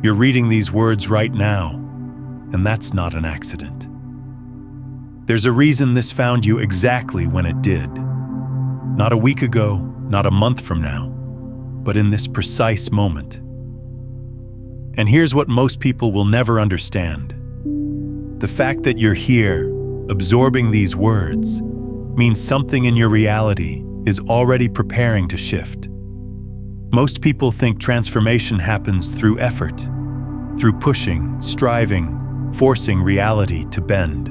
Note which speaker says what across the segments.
Speaker 1: You're reading these words right now, and that's not an accident. There's a reason this found you exactly when it did. Not a week ago, not a month from now, but in this precise moment. And here's what most people will never understand. The fact that you're here, absorbing these words, means something in your reality is already preparing to shift. Most people think transformation happens through effort, through pushing, striving, forcing reality to bend.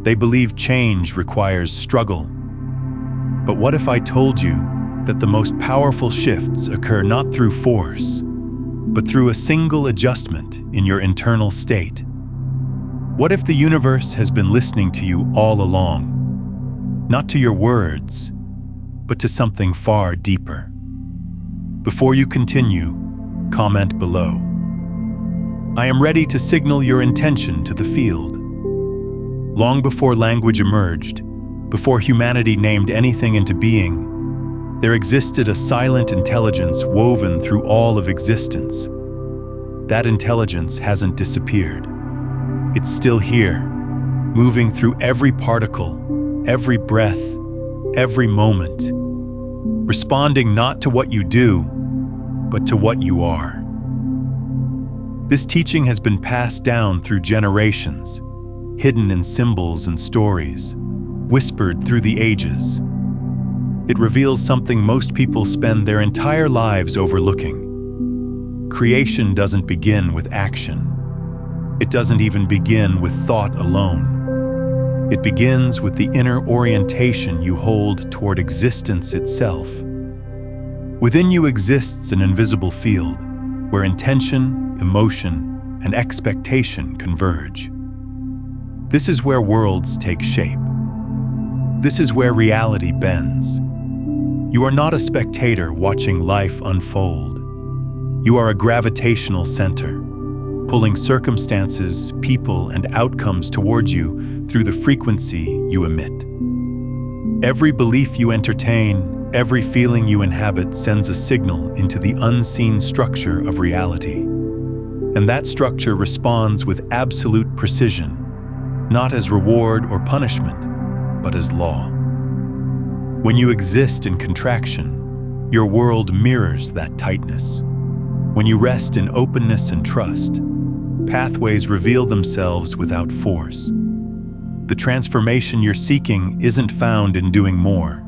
Speaker 1: They believe change requires struggle. But what if I told you that the most powerful shifts occur not through force, but through a single adjustment in your internal state? What if the universe has been listening to you all along, not to your words, but to something far deeper? Before you continue, comment below. I am ready to signal your intention to the field. Long before language emerged, before humanity named anything into being, there existed a silent intelligence woven through all of existence. That intelligence hasn't disappeared. It's still here, moving through every particle, every breath, every moment, responding not to what you do, but to what you are. This teaching has been passed down through generations, hidden in symbols and stories, whispered through the ages. It reveals something most people spend their entire lives overlooking. Creation doesn't begin with action. It doesn't even begin with thought alone. It begins with the inner orientation you hold toward existence itself. Within you exists an invisible field where intention, emotion, and expectation converge. This is where worlds take shape. This is where reality bends. You are not a spectator watching life unfold. You are a gravitational center, pulling circumstances, people, and outcomes towards you through the frequency you emit. Every belief you entertain, every feeling you inhabit sends a signal into the unseen structure of reality. And that structure responds with absolute precision, not as reward or punishment, but as law. When you exist in contraction, your world mirrors that tightness. When you rest in openness and trust, pathways reveal themselves without force. The transformation you're seeking isn't found in doing more.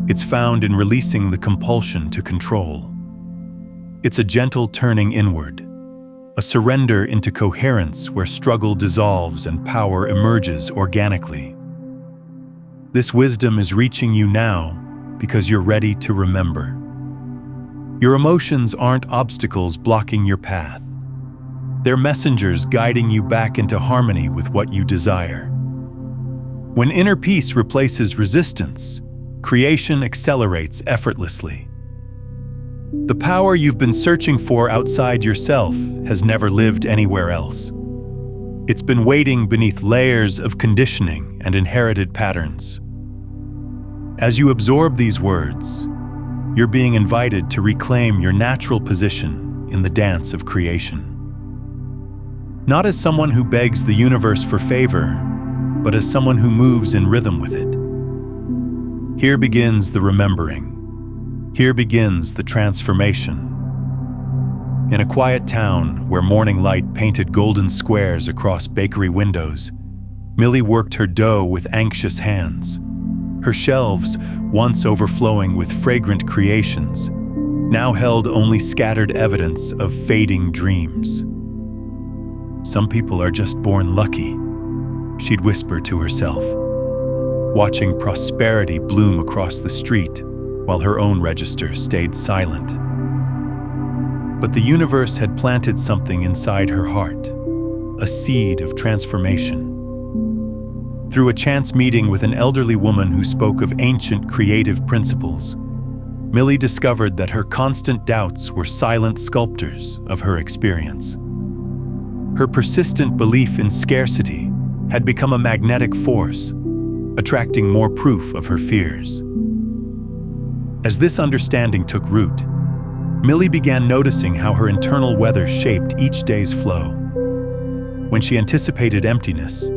Speaker 1: It's found in releasing the compulsion to control. It's a gentle turning inward, a surrender into coherence where struggle dissolves and power emerges organically. This wisdom is reaching you now because you're ready to remember. Your emotions aren't obstacles blocking your path. They're messengers guiding you back into harmony with what you desire. When inner peace replaces resistance, creation accelerates effortlessly. The power you've been searching for outside yourself has never lived anywhere else. It's been waiting beneath layers of conditioning and inherited patterns. As you absorb these words, you're being invited to reclaim your natural position in the dance of creation. Not as someone who begs the universe for favor, but as someone who moves in rhythm with it. Here begins the remembering. Here begins the transformation. In a quiet town where morning light painted golden squares across bakery windows, Millie worked her dough with anxious hands. Her shelves, once overflowing with fragrant creations, now held only scattered evidence of fading dreams. Some people are just born lucky, she'd whisper to herself, watching prosperity bloom across the street while her own register stayed silent. But the universe had planted something inside her heart, a seed of transformation. Through a chance meeting with an elderly woman who spoke of ancient creative principles, Millie discovered that her constant doubts were silent sculptors of her experience. Her persistent belief in scarcity had become a magnetic force, attracting more proof of her fears. As this understanding took root, Millie began noticing how her internal weather shaped each day's flow. When she anticipated emptiness,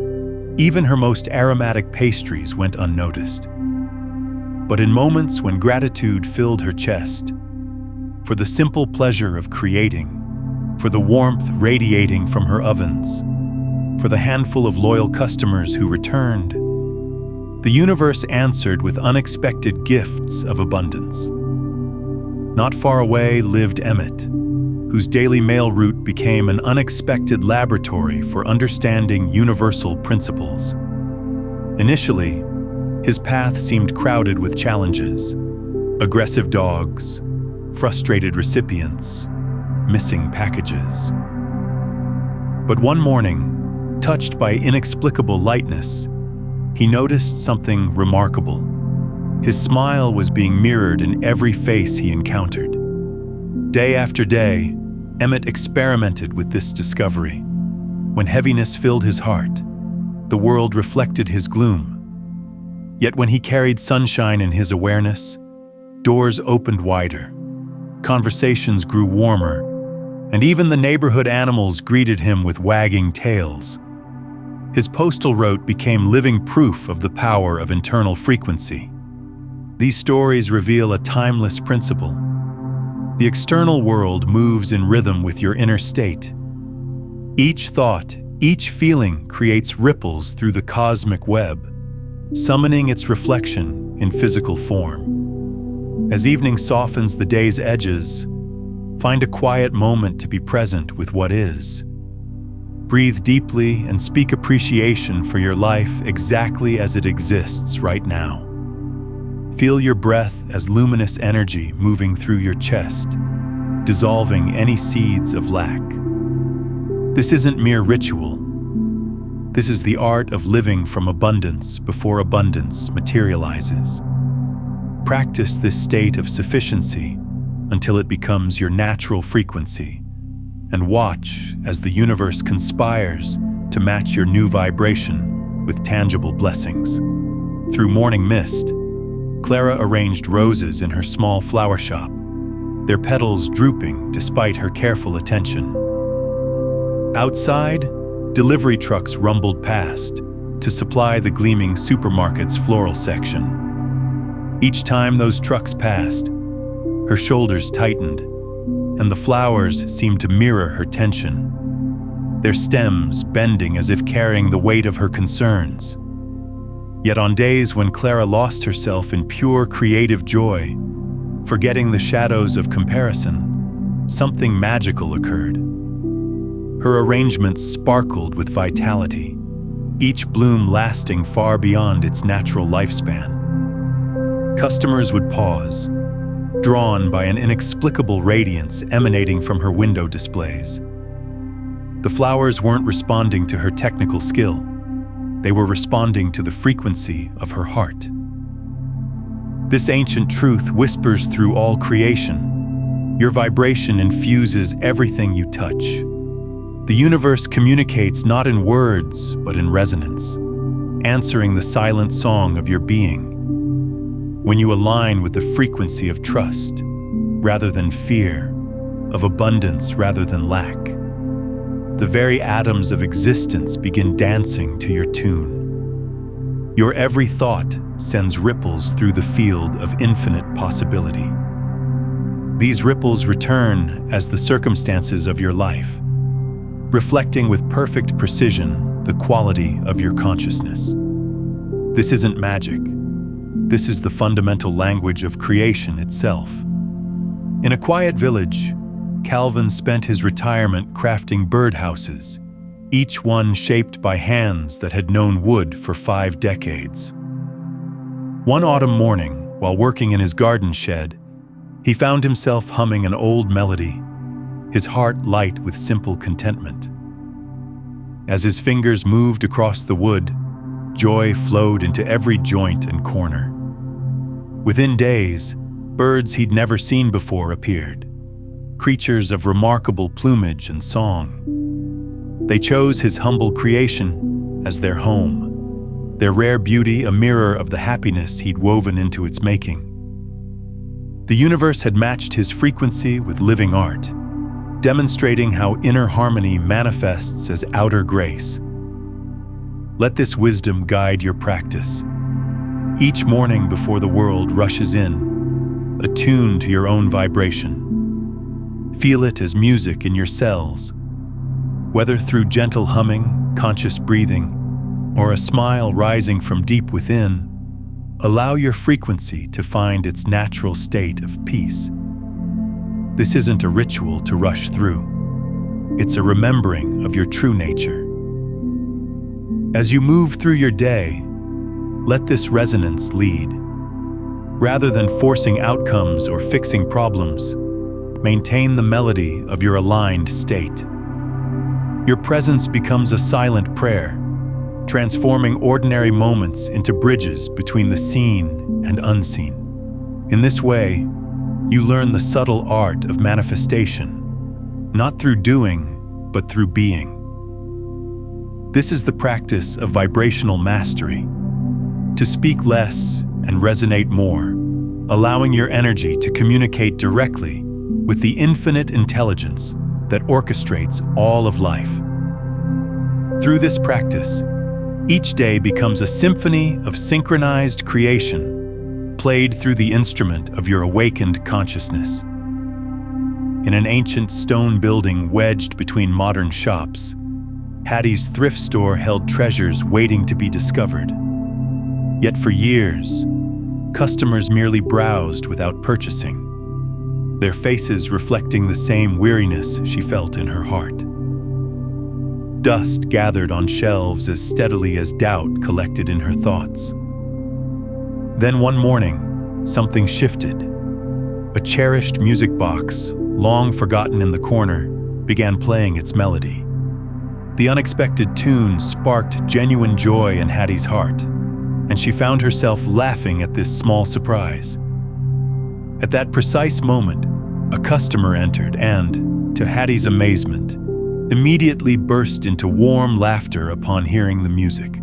Speaker 1: even her most aromatic pastries went unnoticed. But in moments when gratitude filled her chest, for the simple pleasure of creating, for the warmth radiating from her ovens, for the handful of loyal customers who returned, the universe answered with unexpected gifts of abundance. Not far away lived Emmett, whose daily mail route became an unexpected laboratory for understanding universal principles. Initially, his path seemed crowded with challenges: aggressive dogs, frustrated recipients, missing packages. But one morning, touched by inexplicable lightness, he noticed something remarkable. His smile was being mirrored in every face he encountered. Day after day, Emmett experimented with this discovery. When heaviness filled his heart, the world reflected his gloom. Yet when he carried sunshine in his awareness, doors opened wider, conversations grew warmer, and even the neighborhood animals greeted him with wagging tails. His postal route became living proof of the power of internal frequency. These stories reveal a timeless principle. The external world moves in rhythm with your inner state. Each thought, each feeling creates ripples through the cosmic web, summoning its reflection in physical form. As evening softens the day's edges, find a quiet moment to be present with what is. Breathe deeply and speak appreciation for your life exactly as it exists right now. Feel your breath as luminous energy moving through your chest, dissolving any seeds of lack. This isn't mere ritual. This is the art of living from abundance before abundance materializes. Practice this state of sufficiency until it becomes your natural frequency, and watch as the universe conspires to match your new vibration with tangible blessings. Through morning mist, Clara arranged roses in her small flower shop, their petals drooping despite her careful attention. Outside, delivery trucks rumbled past to supply the gleaming supermarket's floral section. Each time those trucks passed, her shoulders tightened, and the flowers seemed to mirror her tension, their stems bending as if carrying the weight of her concerns. Yet on days when Clara lost herself in pure creative joy, forgetting the shadows of comparison, something magical occurred. Her arrangements sparkled with vitality, each bloom lasting far beyond its natural lifespan. Customers would pause, drawn by an inexplicable radiance emanating from her window displays. The flowers weren't responding to her technical skill. They were responding to the frequency of her heart. This ancient truth whispers through all creation. Your vibration infuses everything you touch. The universe communicates not in words, but in resonance, answering the silent song of your being. When you align with the frequency of trust, rather than fear, of abundance rather than lack, the very atoms of existence begin dancing to your tune. Your every thought sends ripples through the field of infinite possibility. These ripples return as the circumstances of your life, reflecting with perfect precision the quality of your consciousness. This isn't magic. This is the fundamental language of creation itself. In a quiet village, Calvin spent his retirement crafting birdhouses, each one shaped by hands that had known wood for 5 decades. One autumn morning, while working in his garden shed, he found himself humming an old melody, his heart light with simple contentment. As his fingers moved across the wood, joy flowed into every joint and corner. Within days, birds he'd never seen before appeared, creatures of remarkable plumage and song. They chose his humble creation as their home, their rare beauty a mirror of the happiness he'd woven into its making. The universe had matched his frequency with living art, demonstrating how inner harmony manifests as outer grace. Let this wisdom guide your practice. Each morning before the world rushes in, attune to your own vibration. Feel it as music in your cells. Whether through gentle humming, conscious breathing, or a smile rising from deep within, allow your frequency to find its natural state of peace. This isn't a ritual to rush through. It's a remembering of your true nature. As you move through your day, let this resonance lead. Rather than forcing outcomes or fixing problems, maintain the melody of your aligned state. Your presence becomes a silent prayer, transforming ordinary moments into bridges between the seen and unseen. In this way, you learn the subtle art of manifestation, not through doing, but through being. This is the practice of vibrational mastery, to speak less and resonate more, allowing your energy to communicate directly with the infinite intelligence that orchestrates all of life. Through this practice, each day becomes a symphony of synchronized creation, played through the instrument of your awakened consciousness. In an ancient stone building wedged between modern shops, Hattie's thrift store held treasures waiting to be discovered. Yet for years, customers merely browsed without purchasing, their faces reflecting the same weariness she felt in her heart. Dust gathered on shelves as steadily as doubt collected in her thoughts. Then one morning, something shifted. A cherished music box, long forgotten in the corner, began playing its melody. The unexpected tune sparked genuine joy in Hattie's heart, and she found herself laughing at this small surprise. At that precise moment, a customer entered and, to Hattie's amazement, immediately burst into warm laughter upon hearing the music.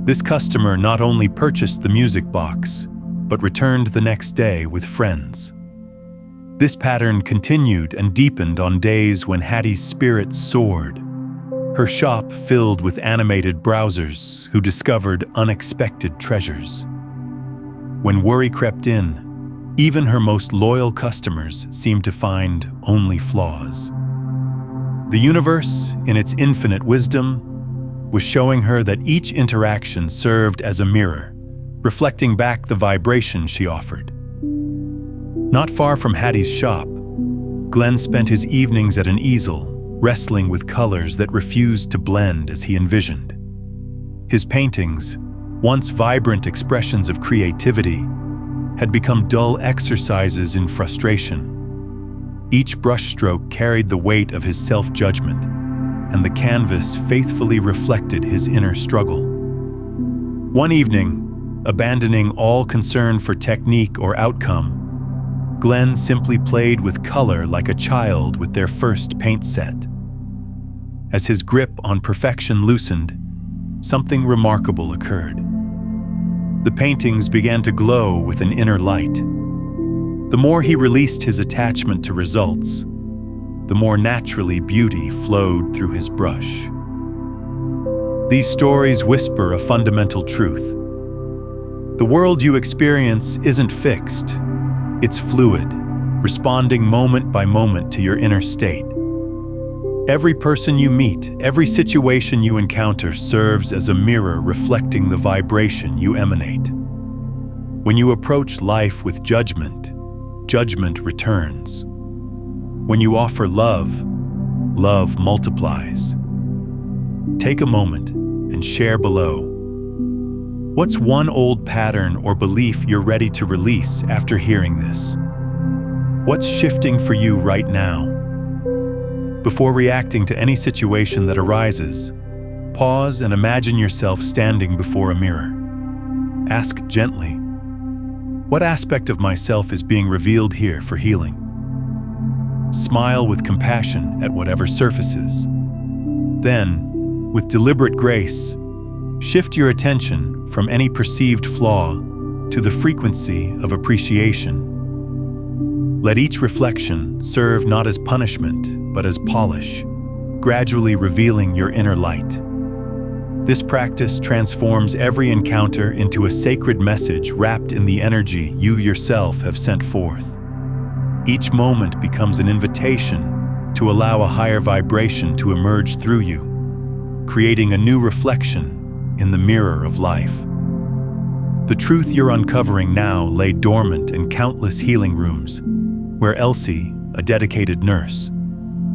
Speaker 1: This customer not only purchased the music box, but returned the next day with friends. This pattern continued and deepened on days when Hattie's spirit soared, her shop filled with animated browsers who discovered unexpected treasures. When worry crept in, even her most loyal customers seemed to find only flaws. The universe, in its infinite wisdom, was showing her that each interaction served as a mirror, reflecting back the vibration she offered. Not far from Hattie's shop, Glenn spent his evenings at an easel, wrestling with colors that refused to blend as he envisioned. His paintings, once vibrant expressions of creativity, had become dull exercises in frustration. Each brushstroke carried the weight of his self-judgment, and the canvas faithfully reflected his inner struggle. One evening, abandoning all concern for technique or outcome, Glenn simply played with color like a child with their first paint set. As his grip on perfection loosened, something remarkable occurred. The paintings began to glow with an inner light. The more he released his attachment to results, the more naturally beauty flowed through his brush. These stories whisper a fundamental truth. The world you experience isn't fixed. It's fluid, responding moment by moment to your inner state. Every person you meet, every situation you encounter serves as a mirror reflecting the vibration you emanate. When you approach life with judgment, judgment returns. When you offer love, love multiplies. Take a moment and share below. What's one old pattern or belief you're ready to release after hearing this? What's shifting for you right now? Before reacting to any situation that arises, pause and imagine yourself standing before a mirror. Ask gently, what aspect of myself is being revealed here for healing? Smile with compassion at whatever surfaces. Then, with deliberate grace, shift your attention from any perceived flaw to the frequency of appreciation. Let each reflection serve not as punishment, but as polish, gradually revealing your inner light. This practice transforms every encounter into a sacred message wrapped in the energy you yourself have sent forth. Each moment becomes an invitation to allow a higher vibration to emerge through you, creating a new reflection in the mirror of life. The truth you're uncovering now lay dormant in countless healing rooms, where Elsie, a dedicated nurse,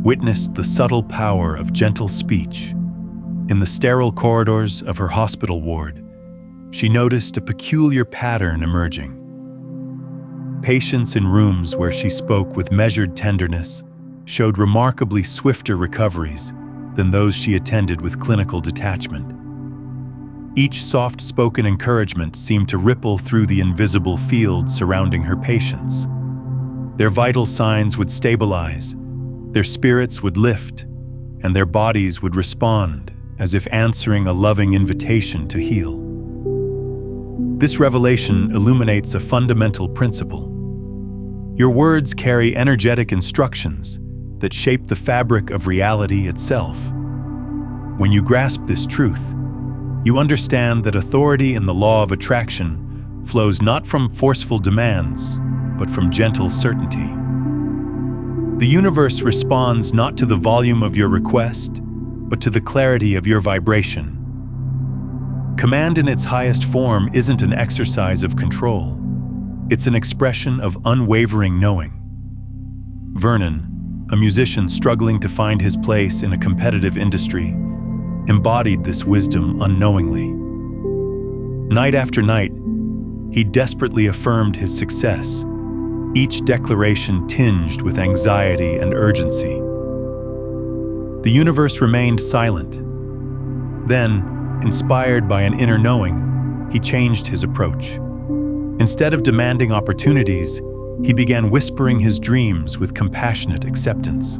Speaker 1: witnessed the subtle power of gentle speech. In the sterile corridors of her hospital ward, she noticed a peculiar pattern emerging. Patients in rooms where she spoke with measured tenderness showed remarkably swifter recoveries than those she attended with clinical detachment. Each soft-spoken encouragement seemed to ripple through the invisible field surrounding her patients. Their vital signs would stabilize, their spirits would lift, and their bodies would respond as if answering a loving invitation to heal. This revelation illuminates a fundamental principle. Your words carry energetic instructions that shape the fabric of reality itself. When you grasp this truth, you understand that authority in the law of attraction flows not from forceful demands, but from gentle certainty. The universe responds not to the volume of your request, but to the clarity of your vibration. Command in its highest form isn't an exercise of control. It's an expression of unwavering knowing. Vernon, a musician struggling to find his place in a competitive industry, embodied this wisdom unknowingly. Night after night, he desperately affirmed his success, each declaration tinged with anxiety and urgency. The universe remained silent. Then, inspired by an inner knowing, he changed his approach. Instead of demanding opportunities, he began whispering his dreams with compassionate acceptance.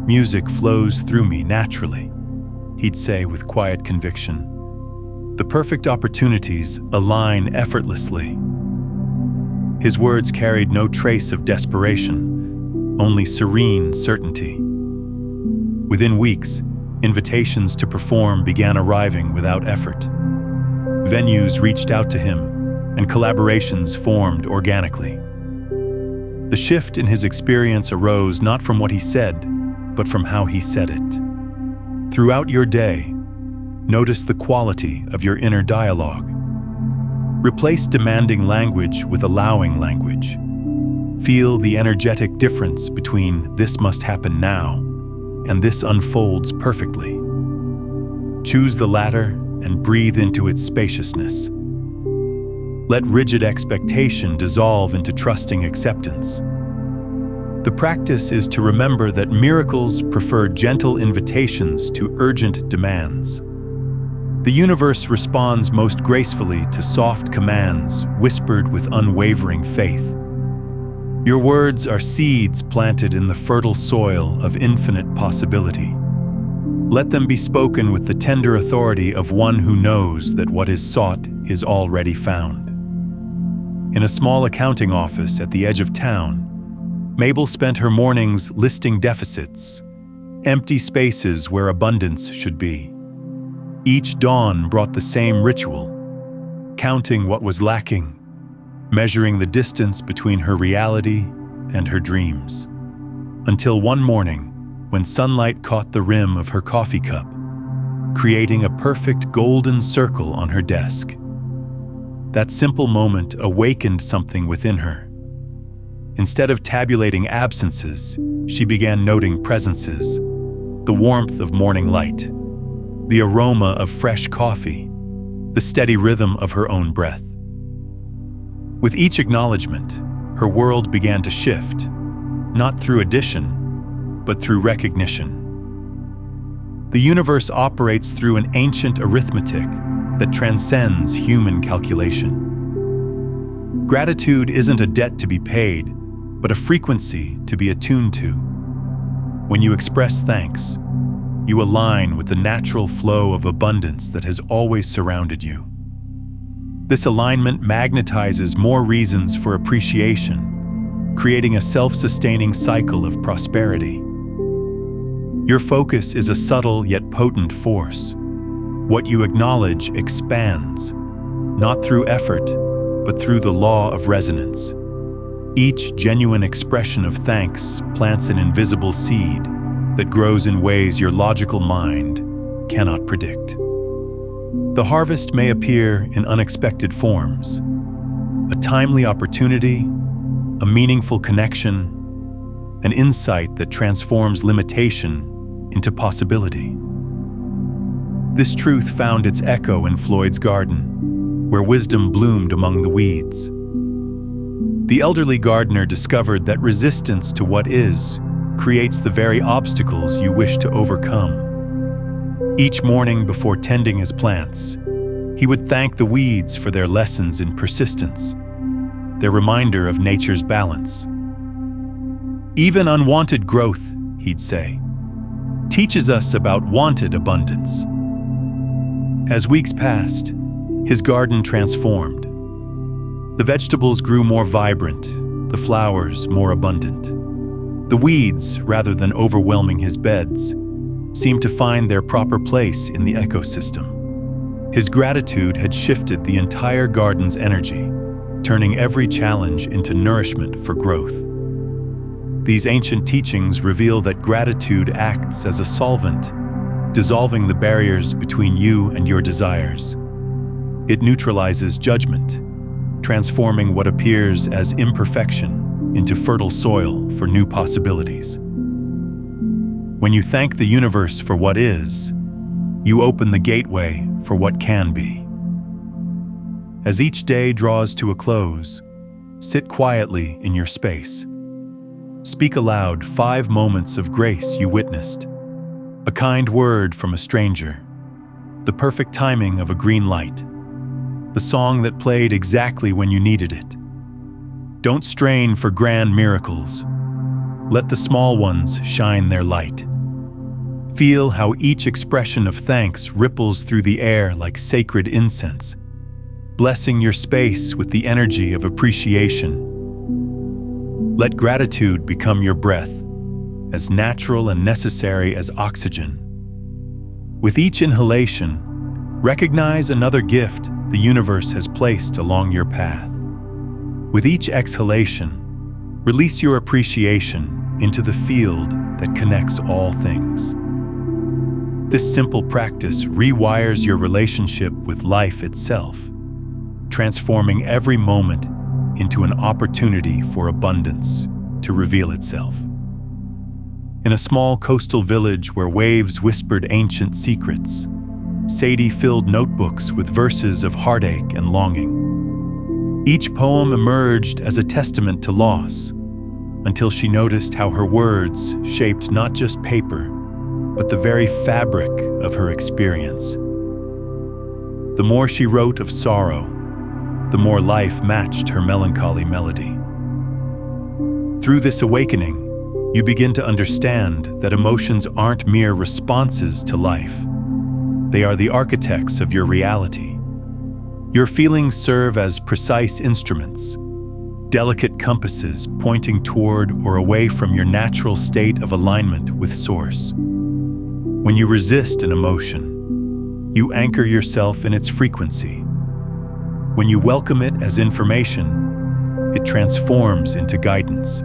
Speaker 1: "Music flows through me naturally," he'd say with quiet conviction. "The perfect opportunities align effortlessly." His words carried no trace of desperation, only serene certainty. Within weeks, invitations to perform began arriving without effort. Venues reached out to him, and collaborations formed organically. The shift in his experience arose not from what he said, but from how he said it. Throughout your day, notice the quality of your inner dialogue. Replace demanding language with allowing language. Feel the energetic difference between "this must happen now" and "this unfolds perfectly." Choose the latter and breathe into its spaciousness. Let rigid expectation dissolve into trusting acceptance. The practice is to remember that miracles prefer gentle invitations to urgent demands. The universe responds most gracefully to soft commands whispered with unwavering faith. Your words are seeds planted in the fertile soil of infinite possibility. Let them be spoken with the tender authority of one who knows that what is sought is already found. In a small accounting office at the edge of town, Mabel spent her mornings listing deficits, empty spaces where abundance should be. Each dawn brought the same ritual, counting what was lacking, measuring the distance between her reality and her dreams. Until one morning, when sunlight caught the rim of her coffee cup, creating a perfect golden circle on her desk. That simple moment awakened something within her. Instead of tabulating absences, she began noting presences, the warmth of morning light, the aroma of fresh coffee, the steady rhythm of her own breath. With each acknowledgement, her world began to shift, not through addition, but through recognition. The universe operates through an ancient arithmetic that transcends human calculation. Gratitude isn't a debt to be paid, but a frequency to be attuned to. When you express thanks, you align with the natural flow of abundance that has always surrounded you. This alignment magnetizes more reasons for appreciation, creating a self-sustaining cycle of prosperity. Your focus is a subtle yet potent force. What you acknowledge expands, not through effort, but through the law of resonance. Each genuine expression of thanks plants an invisible seed that grows in ways your logical mind cannot predict. The harvest may appear in unexpected forms: a timely opportunity, a meaningful connection, an insight that transforms limitation into possibility. This truth found its echo in Floyd's garden, where wisdom bloomed among the weeds. The elderly gardener discovered that resistance to what is creates the very obstacles you wish to overcome. Each morning before tending his plants, he would thank the weeds for their lessons in persistence, their reminder of nature's balance. Even unwanted growth, he'd say, teaches us about wanted abundance. As weeks passed, his garden transformed. The vegetables grew more vibrant, the flowers more abundant. The weeds, rather than overwhelming his beds, seemed to find their proper place in the ecosystem. His gratitude had shifted the entire garden's energy, turning every challenge into nourishment for growth. These ancient teachings reveal that gratitude acts as a solvent, dissolving the barriers between you and your desires. It neutralizes judgment, transforming what appears as imperfection into fertile soil for new possibilities. When you thank the universe for what is, you open the gateway for what can be. As each day draws to a close, sit quietly in your space. Speak aloud 5 moments of grace you witnessed: a kind word from a stranger, the perfect timing of a green light, the song that played exactly when you needed it. Don't strain for grand miracles. Let the small ones shine their light. Feel how each expression of thanks ripples through the air like sacred incense, blessing your space with the energy of appreciation. Let gratitude become your breath, as natural and necessary as oxygen. With each inhalation, recognize another gift the universe has placed along your path. With each exhalation, release your appreciation into the field that connects all things. This simple practice rewires your relationship with life itself, transforming every moment into an opportunity for abundance to reveal itself. In a small coastal village where waves whispered ancient secrets, Sadie filled notebooks with verses of heartache and longing. Each poem emerged as a testament to loss, until she noticed how her words shaped not just paper, but the very fabric of her experience. The more she wrote of sorrow, the more life matched her melancholy melody. Through this awakening, you begin to understand that emotions aren't mere responses to life. They are the architects of your reality. Your feelings serve as precise instruments, delicate compasses pointing toward or away from your natural state of alignment with Source. When you resist an emotion, you anchor yourself in its frequency. When you welcome it as information, it transforms into guidance.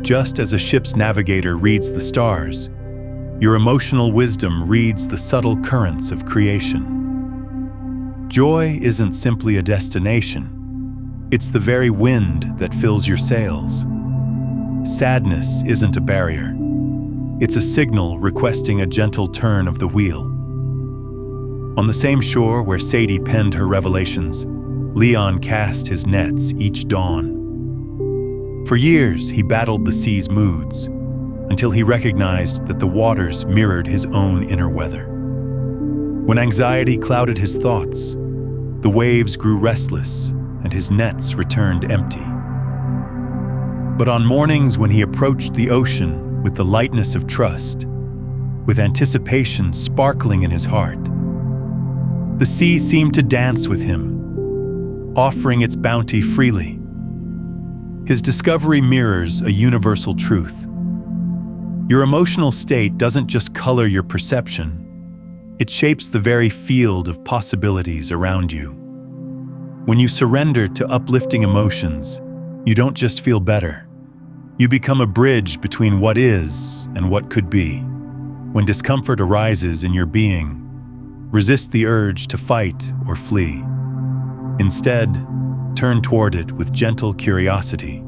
Speaker 1: Just as a ship's navigator reads the stars, your emotional wisdom reads the subtle currents of creation. Joy isn't simply a destination. It's the very wind that fills your sails. Sadness isn't a barrier. It's a signal requesting a gentle turn of the wheel. On the same shore where Sadie penned her revelations, Leon cast his nets each dawn. For years, he battled the sea's moods, until he recognized that the waters mirrored his own inner weather. When anxiety clouded his thoughts, the waves grew restless and his nets returned empty. But on mornings when he approached the ocean with the lightness of trust, with anticipation sparkling in his heart, the sea seemed to dance with him, offering its bounty freely. His discovery mirrors a universal truth. Your emotional state doesn't just color your perception, it shapes the very field of possibilities around you. When you surrender to uplifting emotions, you don't just feel better. You become a bridge between what is and what could be. When discomfort arises in your being, resist the urge to fight or flee. Instead, turn toward it with gentle curiosity.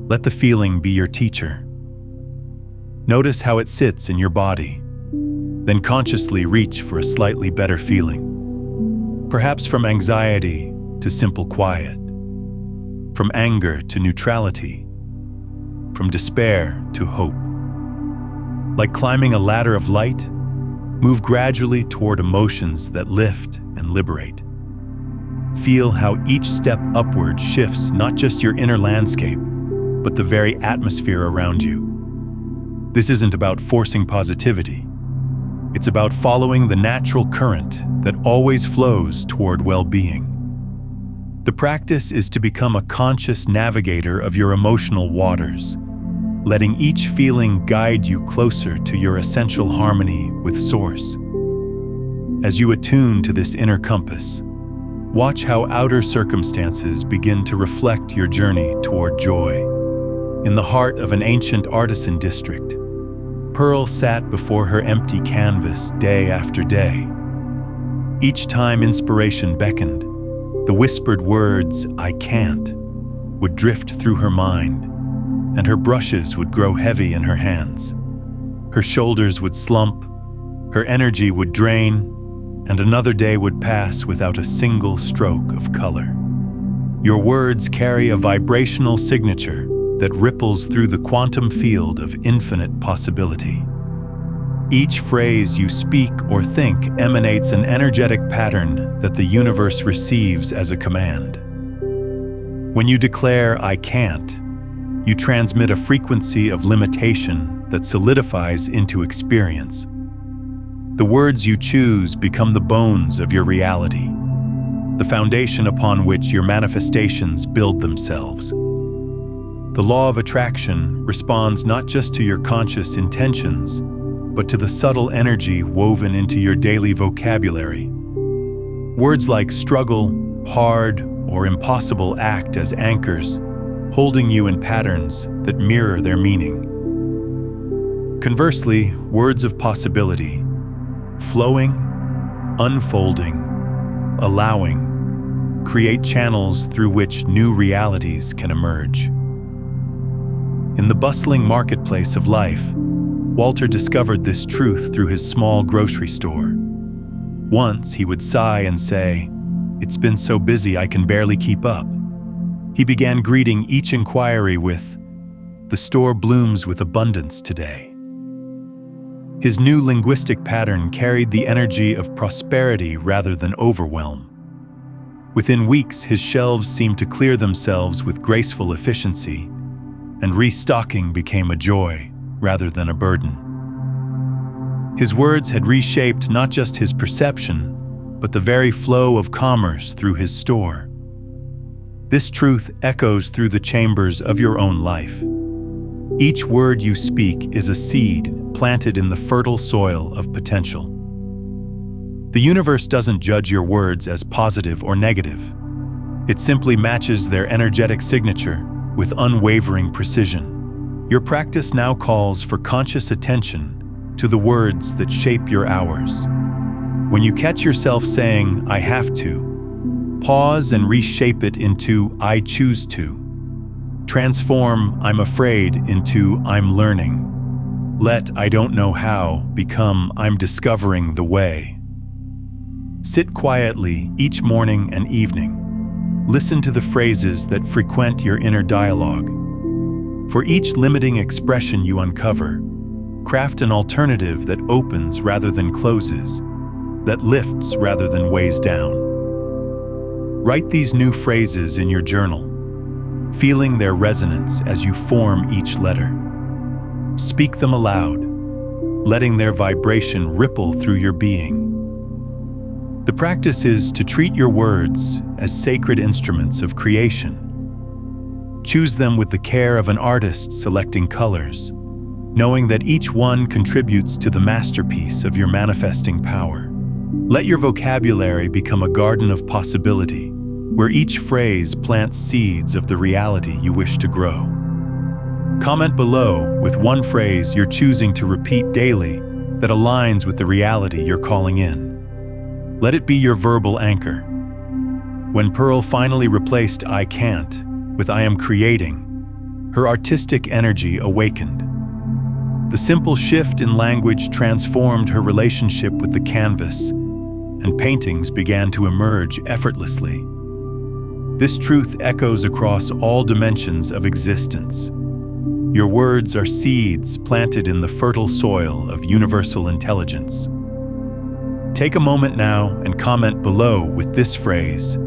Speaker 1: Let the feeling be your teacher. Notice how it sits in your body, then consciously reach for a slightly better feeling. Perhaps from anxiety to simple quiet, from anger to neutrality, from despair to hope. Like climbing a ladder of light, move gradually toward emotions that lift and liberate. Feel how each step upward shifts not just your inner landscape, but the very atmosphere around you. This isn't about forcing positivity. It's about following the natural current that always flows toward well-being. The practice is to become a conscious navigator of your emotional waters, letting each feeling guide you closer to your essential harmony with Source. As you attune to this inner compass, watch how outer circumstances begin to reflect your journey toward joy. In the heart of an ancient artisan district, Pearl sat before her empty canvas day after day. Each time inspiration beckoned, the whispered words, "I can't," would drift through her mind, and her brushes would grow heavy in her hands. Her shoulders would slump, her energy would drain, and another day would pass without a single stroke of color. Your words carry a vibrational signature that ripples through the quantum field of infinite possibility. Each phrase you speak or think emanates an energetic pattern that the universe receives as a command. When you declare, "I can't," you transmit a frequency of limitation that solidifies into experience. The words you choose become the bones of your reality, the foundation upon which your manifestations build themselves. The law of attraction responds not just to your conscious intentions, but to the subtle energy woven into your daily vocabulary. Words like struggle, hard, or impossible act as anchors, holding you in patterns that mirror their meaning. Conversely, words of possibility, flowing, unfolding, allowing, create channels through which new realities can emerge. In the bustling marketplace of life, Walter discovered this truth through his small grocery store. Once he would sigh and say, "It's been so busy I can barely keep up." He began greeting each inquiry with, "The store blooms with abundance today." His new linguistic pattern carried the energy of prosperity rather than overwhelm. Within weeks, his shelves seemed to clear themselves with graceful efficiency, and restocking became a joy rather than a burden. His words had reshaped not just his perception, but the very flow of commerce through his store. This truth echoes through the chambers of your own life. Each word you speak is a seed planted in the fertile soil of potential. The universe doesn't judge your words as positive or negative. It simply matches their energetic signature with unwavering precision. Your practice now calls for conscious attention to the words that shape your hours. When you catch yourself saying, "I have to," pause and reshape it into, "I choose to." Transform "I'm afraid" into, "I'm learning." Let "I don't know how" become, "I'm discovering the way." Sit quietly each morning and evening. Listen to the phrases that frequent your inner dialogue. For each limiting expression you uncover, craft an alternative that opens rather than closes, that lifts rather than weighs down. Write these new phrases in your journal, feeling their resonance as you form each letter. Speak them aloud, letting their vibration ripple through your being. The practice is to treat your words as sacred instruments of creation. Choose them with the care of an artist selecting colors, knowing that each one contributes to the masterpiece of your manifesting power. Let your vocabulary become a garden of possibility, where each phrase plants seeds of the reality you wish to grow. Comment below with one phrase you're choosing to repeat daily that aligns with the reality you're calling in. Let it be your verbal anchor. When Pearl finally replaced "I can't" with "I am creating," her artistic energy awakened. The simple shift in language transformed her relationship with the canvas, and paintings began to emerge effortlessly. This truth echoes across all dimensions of existence. Your words are seeds planted in the fertile soil of universal intelligence. Take a moment now and comment below with this phrase: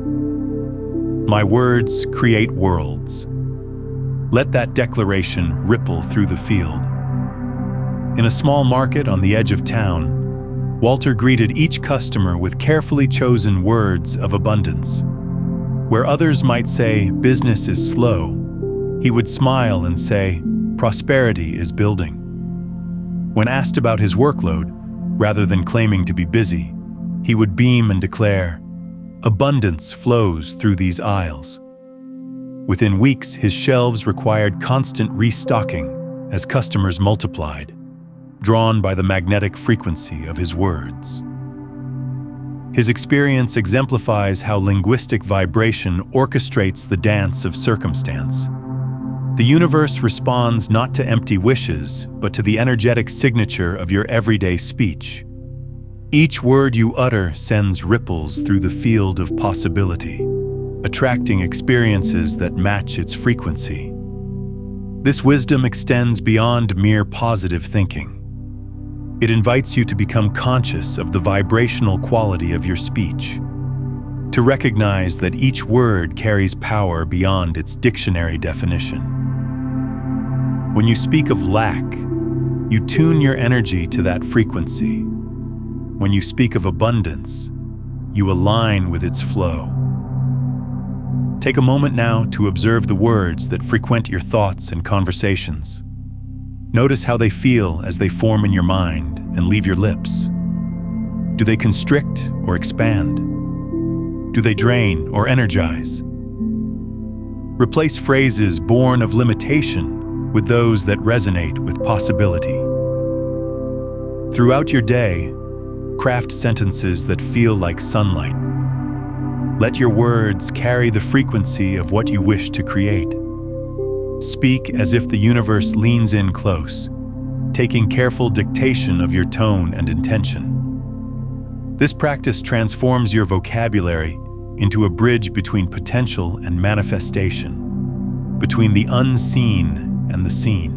Speaker 1: "My words create worlds." Let that declaration ripple through the field. In a small market on the edge of town, Walter greeted each customer with carefully chosen words of abundance. Where others might say business is slow, he would smile and say, "Prosperity is building." When asked about his workload, rather than claiming to be busy, he would beam and declare, "Abundance flows through these aisles." Within weeks, his shelves required constant restocking as customers multiplied, drawn by the magnetic frequency of his words. His experience exemplifies how linguistic vibration orchestrates the dance of circumstance. The universe responds not to empty wishes, but to the energetic signature of your everyday speech. Each word you utter sends ripples through the field of possibility, attracting experiences that match its frequency. This wisdom extends beyond mere positive thinking. It invites you to become conscious of the vibrational quality of your speech, to recognize that each word carries power beyond its dictionary definition. When you speak of lack, you tune your energy to that frequency. When you speak of abundance, you align with its flow. Take a moment now to observe the words that frequent your thoughts and conversations. Notice how they feel as they form in your mind and leave your lips. Do they constrict or expand? Do they drain or energize? Replace phrases born of limitation with those that resonate with possibility. Throughout your day, craft sentences that feel like sunlight. Let your words carry the frequency of what you wish to create. Speak as if the universe leans in close, taking careful dictation of your tone and intention. This practice transforms your vocabulary into a bridge between potential and manifestation, between the unseen and the seen.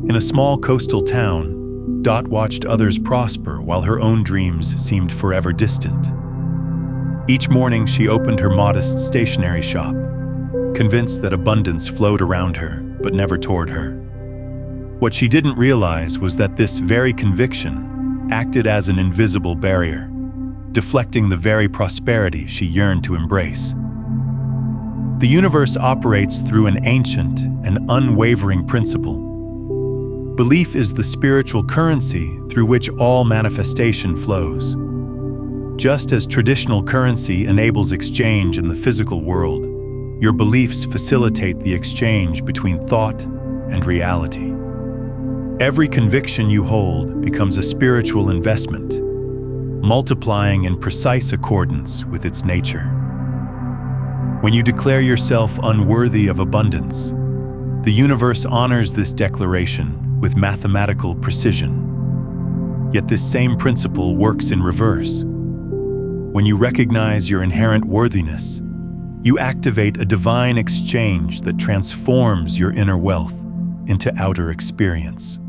Speaker 1: In a small coastal town, Dot watched others prosper while her own dreams seemed forever distant. Each morning she opened her modest stationery shop, convinced that abundance flowed around her, but never toward her. What she didn't realize was that this very conviction acted as an invisible barrier, deflecting the very prosperity she yearned to embrace. The universe operates through an ancient and unwavering principle. Belief is the spiritual currency through which all manifestation flows. Just as traditional currency enables exchange in the physical world, your beliefs facilitate the exchange between thought and reality. Every conviction you hold becomes a spiritual investment, multiplying in precise accordance with its nature. When you declare yourself unworthy of abundance, the universe honors this declaration with mathematical precision. Yet this same principle works in reverse. When you recognize your inherent worthiness, you activate a divine exchange that transforms your inner wealth into outer experience.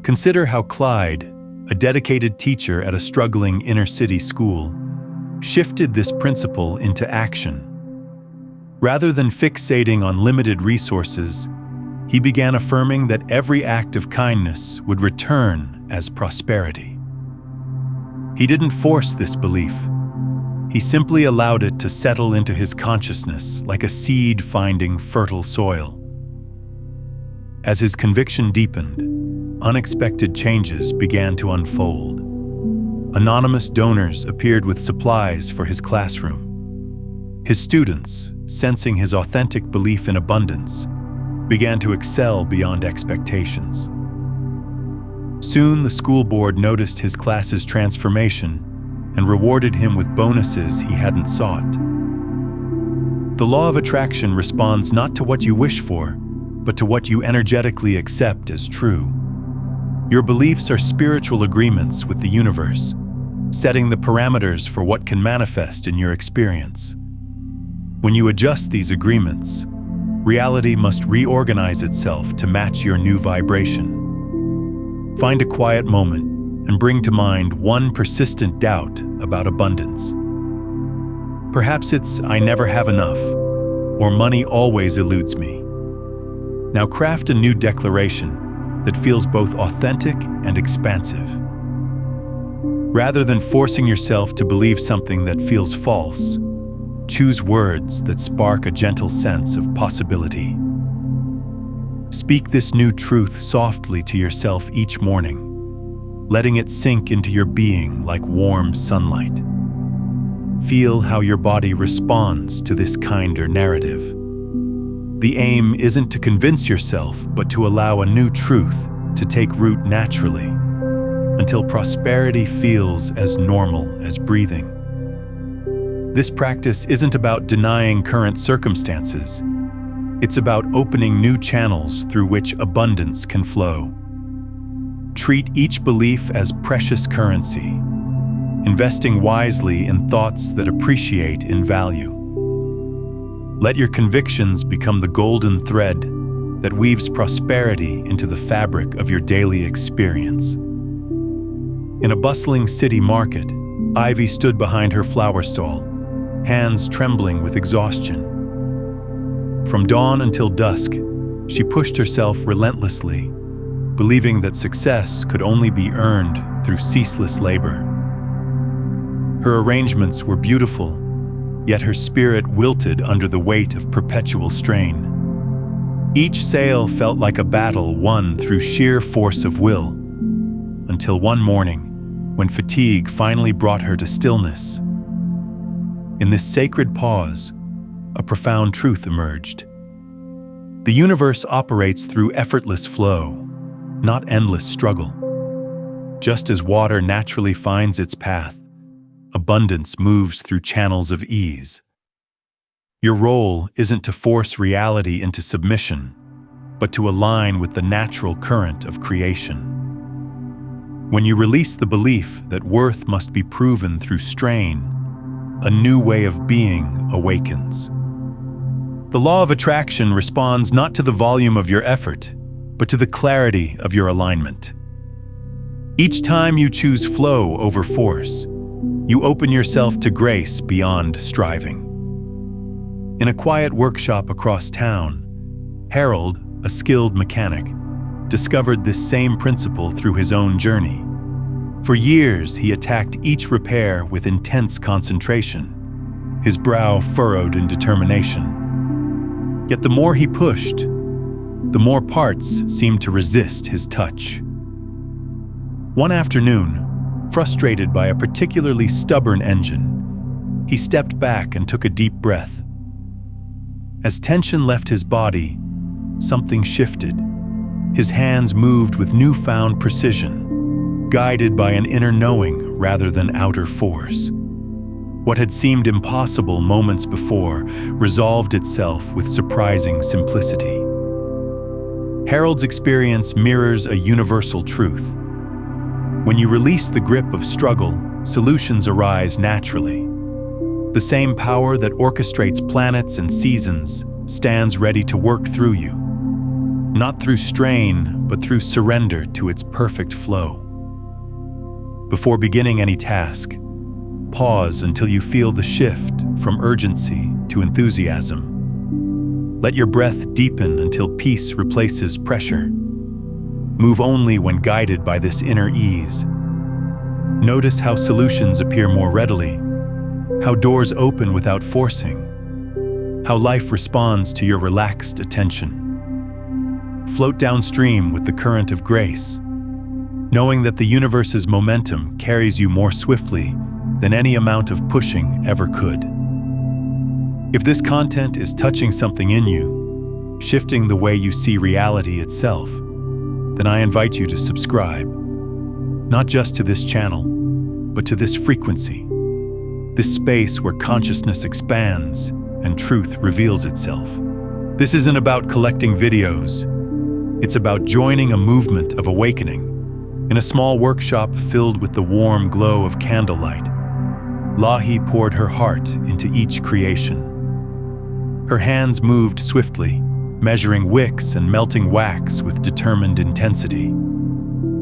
Speaker 1: Consider how Clyde, a dedicated teacher at a struggling inner-city school, shifted this principle into action. Rather than fixating on limited resources, he began affirming that every act of kindness would return as prosperity. He didn't force this belief. He simply allowed it to settle into his consciousness like a seed finding fertile soil. As his conviction deepened, unexpected changes began to unfold. Anonymous donors appeared with supplies for his classroom. His students, sensing his authentic belief in abundance, began to excel beyond expectations. Soon, the school board noticed his class's transformation and rewarded him with bonuses he hadn't sought. The law of attraction responds not to what you wish for, but to what you energetically accept as true. Your beliefs are spiritual agreements with the universe, setting the parameters for what can manifest in your experience. When you adjust these agreements, reality must reorganize itself to match your new vibration. Find a quiet moment and bring to mind one persistent doubt about abundance. Perhaps it's, "I never have enough," or "money always eludes me." Now craft a new declaration that feels both authentic and expansive. Rather than forcing yourself to believe something that feels false, choose words that spark a gentle sense of possibility. Speak this new truth softly to yourself each morning, letting it sink into your being like warm sunlight. Feel how your body responds to this kinder narrative. The aim isn't to convince yourself, but to allow a new truth to take root naturally, until prosperity feels as normal as breathing. This practice isn't about denying current circumstances. It's about opening new channels through which abundance can flow. Treat each belief as precious currency, investing wisely in thoughts that appreciate in value. Let your convictions become the golden thread that weaves prosperity into the fabric of your daily experience. In a bustling city market, Ivy stood behind her flower stall, hands trembling with exhaustion. From dawn until dusk, she pushed herself relentlessly, believing that success could only be earned through ceaseless labor. Her arrangements were beautiful, yet her spirit wilted under the weight of perpetual strain. Each sale felt like a battle won through sheer force of will, until one morning, when fatigue finally brought her to stillness. In this sacred pause, a profound truth emerged. The universe operates through effortless flow, not endless struggle. Just as water naturally finds its path, abundance moves through channels of ease. Your role isn't to force reality into submission, but to align with the natural current of creation. When you release the belief that worth must be proven through strain, a new way of being awakens. The law of attraction responds not to the volume of your effort, but to the clarity of your alignment. Each time you choose flow over force, you open yourself to grace beyond striving. In a quiet workshop across town, Harold, a skilled mechanic, discovered this same principle through his own journey. For years, he attacked each repair with intense concentration, his brow furrowed in determination. Yet the more he pushed, the more parts seemed to resist his touch. One afternoon, frustrated by a particularly stubborn engine, he stepped back and took a deep breath. As tension left his body, something shifted. His hands moved with newfound precision, guided by an inner knowing rather than outer force. What had seemed impossible moments before resolved itself with surprising simplicity. Harold's experience mirrors a universal truth. When you release the grip of struggle, solutions arise naturally. The same power that orchestrates planets and seasons stands ready to work through you, not through strain, but through surrender to its perfect flow. Before beginning any task, pause until you feel the shift from urgency to enthusiasm. Let your breath deepen until peace replaces pressure. Move only when guided by this inner ease. Notice how solutions appear more readily, how doors open without forcing, how life responds to your relaxed attention. Float downstream with the current of grace, knowing that the universe's momentum carries you more swiftly than any amount of pushing ever could. If this content is touching something in you, shifting the way you see reality itself, then I invite you to subscribe, not just to this channel, but to this frequency, this space where consciousness expands and truth reveals itself. This isn't about collecting videos. It's about joining a movement of awakening. In a small workshop filled with the warm glow of candlelight, Lahi poured her heart into each creation. Her hands moved swiftly, measuring wicks and melting wax with determined intensity.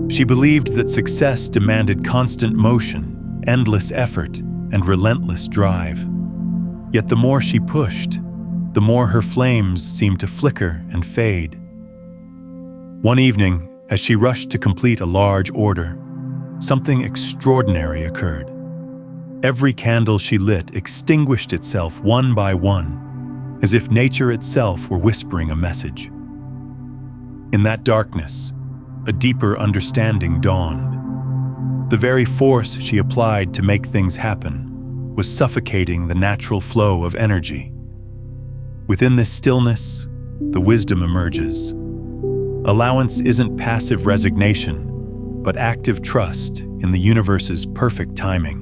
Speaker 1: She believed that success demanded constant motion, endless effort, and relentless drive. Yet the more she pushed, the more her flames seemed to flicker and fade. One evening, as she rushed to complete a large order, something extraordinary occurred. Every candle she lit extinguished itself one by one, as if nature itself were whispering a message. In that darkness, a deeper understanding dawned. The very force she applied to make things happen was suffocating the natural flow of energy. Within this stillness, the wisdom emerges. Allowance isn't passive resignation, but active trust in the universe's perfect timing.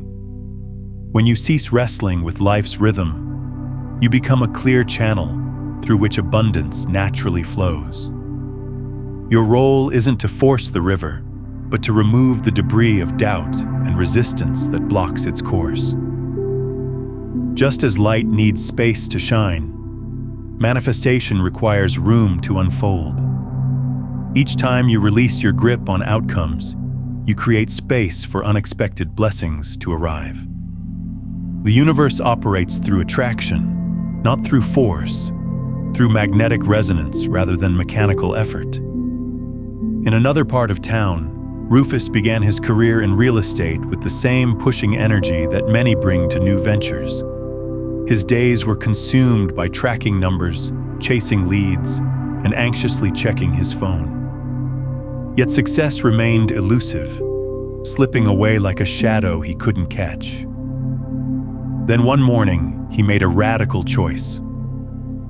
Speaker 1: When you cease wrestling with life's rhythm, you become a clear channel through which abundance naturally flows. Your role isn't to force the river, but to remove the debris of doubt and resistance that blocks its course. Just as light needs space to shine, manifestation requires room to unfold. Each time you release your grip on outcomes, you create space for unexpected blessings to arrive. The universe operates through attraction, not through force, through magnetic resonance rather than mechanical effort. In another part of town, Rufus began his career in real estate with the same pushing energy that many bring to new ventures. His days were consumed by tracking numbers, chasing leads, and anxiously checking his phone. Yet success remained elusive, slipping away like a shadow he couldn't catch. Then one morning, he made a radical choice.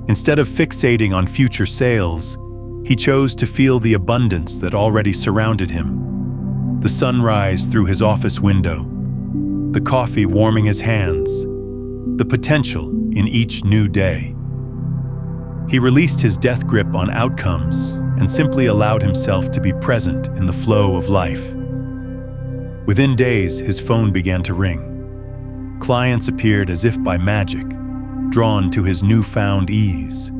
Speaker 1: Instead of fixating on future sales, he chose to feel the abundance that already surrounded him. The sunrise through his office window, the coffee warming his hands, the potential in each new day. He released his death grip on outcomes and simply allowed himself to be present in the flow of life. Within days, his phone began to ring. Clients appeared as if by magic, drawn to his newfound ease.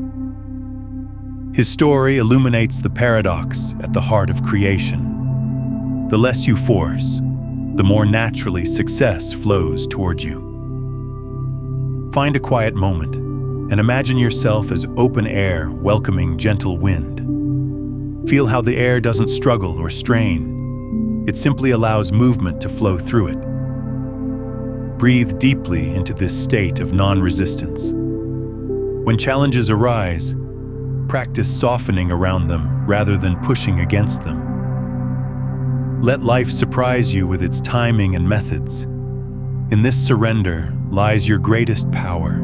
Speaker 1: His story illuminates the paradox at the heart of creation. The less you force, the more naturally success flows toward you. Find a quiet moment and imagine yourself as open air welcoming gentle wind. Feel how the air doesn't struggle or strain. It simply allows movement to flow through it. Breathe deeply into this state of non-resistance. When challenges arise, practice softening around them rather than pushing against them. Let life surprise you with its timing and methods. In this surrender lies your greatest power,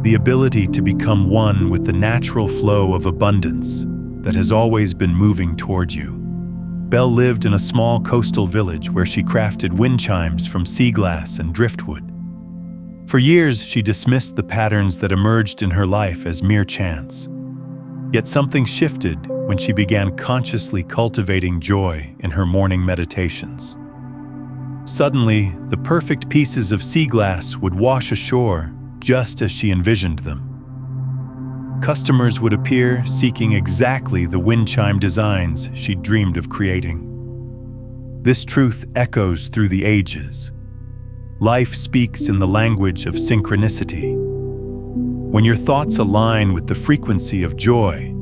Speaker 1: the ability to become one with the natural flow of abundance that has always been moving toward you. Belle lived in a small coastal village where she crafted wind chimes from sea glass and driftwood. For years, she dismissed the patterns that emerged in her life as mere chance. Yet something shifted when she began consciously cultivating joy in her morning meditations. Suddenly, the perfect pieces of sea glass would wash ashore just as she envisioned them. Customers would appear seeking exactly the wind chime designs she'd dreamed of creating. This truth echoes through the ages. Life speaks in the language of synchronicity. When your thoughts align with the frequency of joy,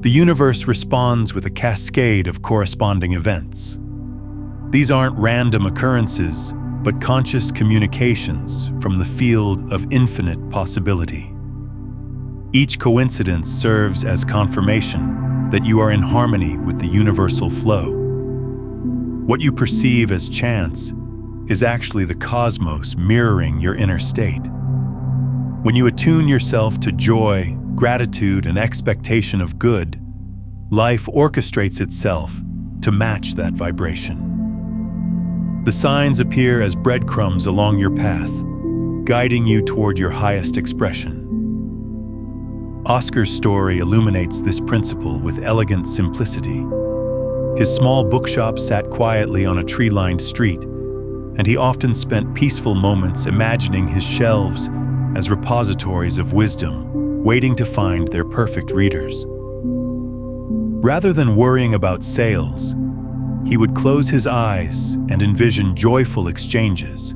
Speaker 1: the universe responds with a cascade of corresponding events. These aren't random occurrences, but conscious communications from the field of infinite possibility. Each coincidence serves as confirmation that you are in harmony with the universal flow. What you perceive as chance is actually the cosmos mirroring your inner state. When you attune yourself to joy, gratitude, and expectation of good, life orchestrates itself to match that vibration. The signs appear as breadcrumbs along your path, guiding you toward your highest expression. Oscar's story illuminates this principle with elegant simplicity. His small bookshop sat quietly on a tree-lined street, and he often spent peaceful moments imagining his shelves as repositories of wisdom, waiting to find their perfect readers. Rather than worrying about sales, he would close his eyes and envision joyful exchanges,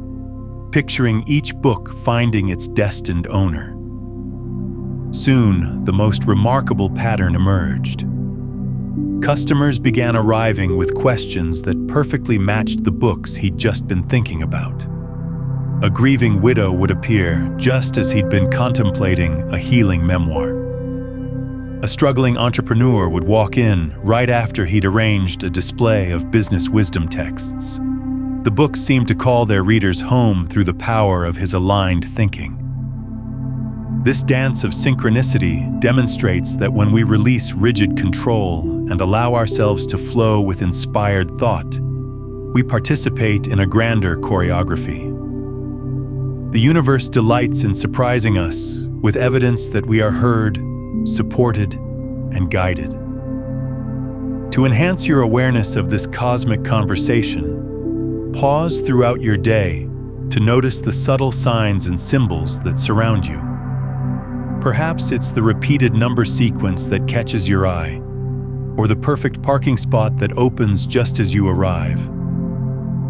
Speaker 1: picturing each book finding its destined owner. Soon, the most remarkable pattern emerged. Customers began arriving with questions that perfectly matched the books he'd just been thinking about. A grieving widow would appear just as he'd been contemplating a healing memoir. A struggling entrepreneur would walk in right after he'd arranged a display of business wisdom texts. The books seemed to call their readers home through the power of his aligned thinking. This dance of synchronicity demonstrates that when we release rigid control and allow ourselves to flow with inspired thought, we participate in a grander choreography. The universe delights in surprising us with evidence that we are heard, supported, and guided. To enhance your awareness of this cosmic conversation, pause throughout your day to notice the subtle signs and symbols that surround you. Perhaps it's the repeated number sequence that catches your eye, or the perfect parking spot that opens just as you arrive,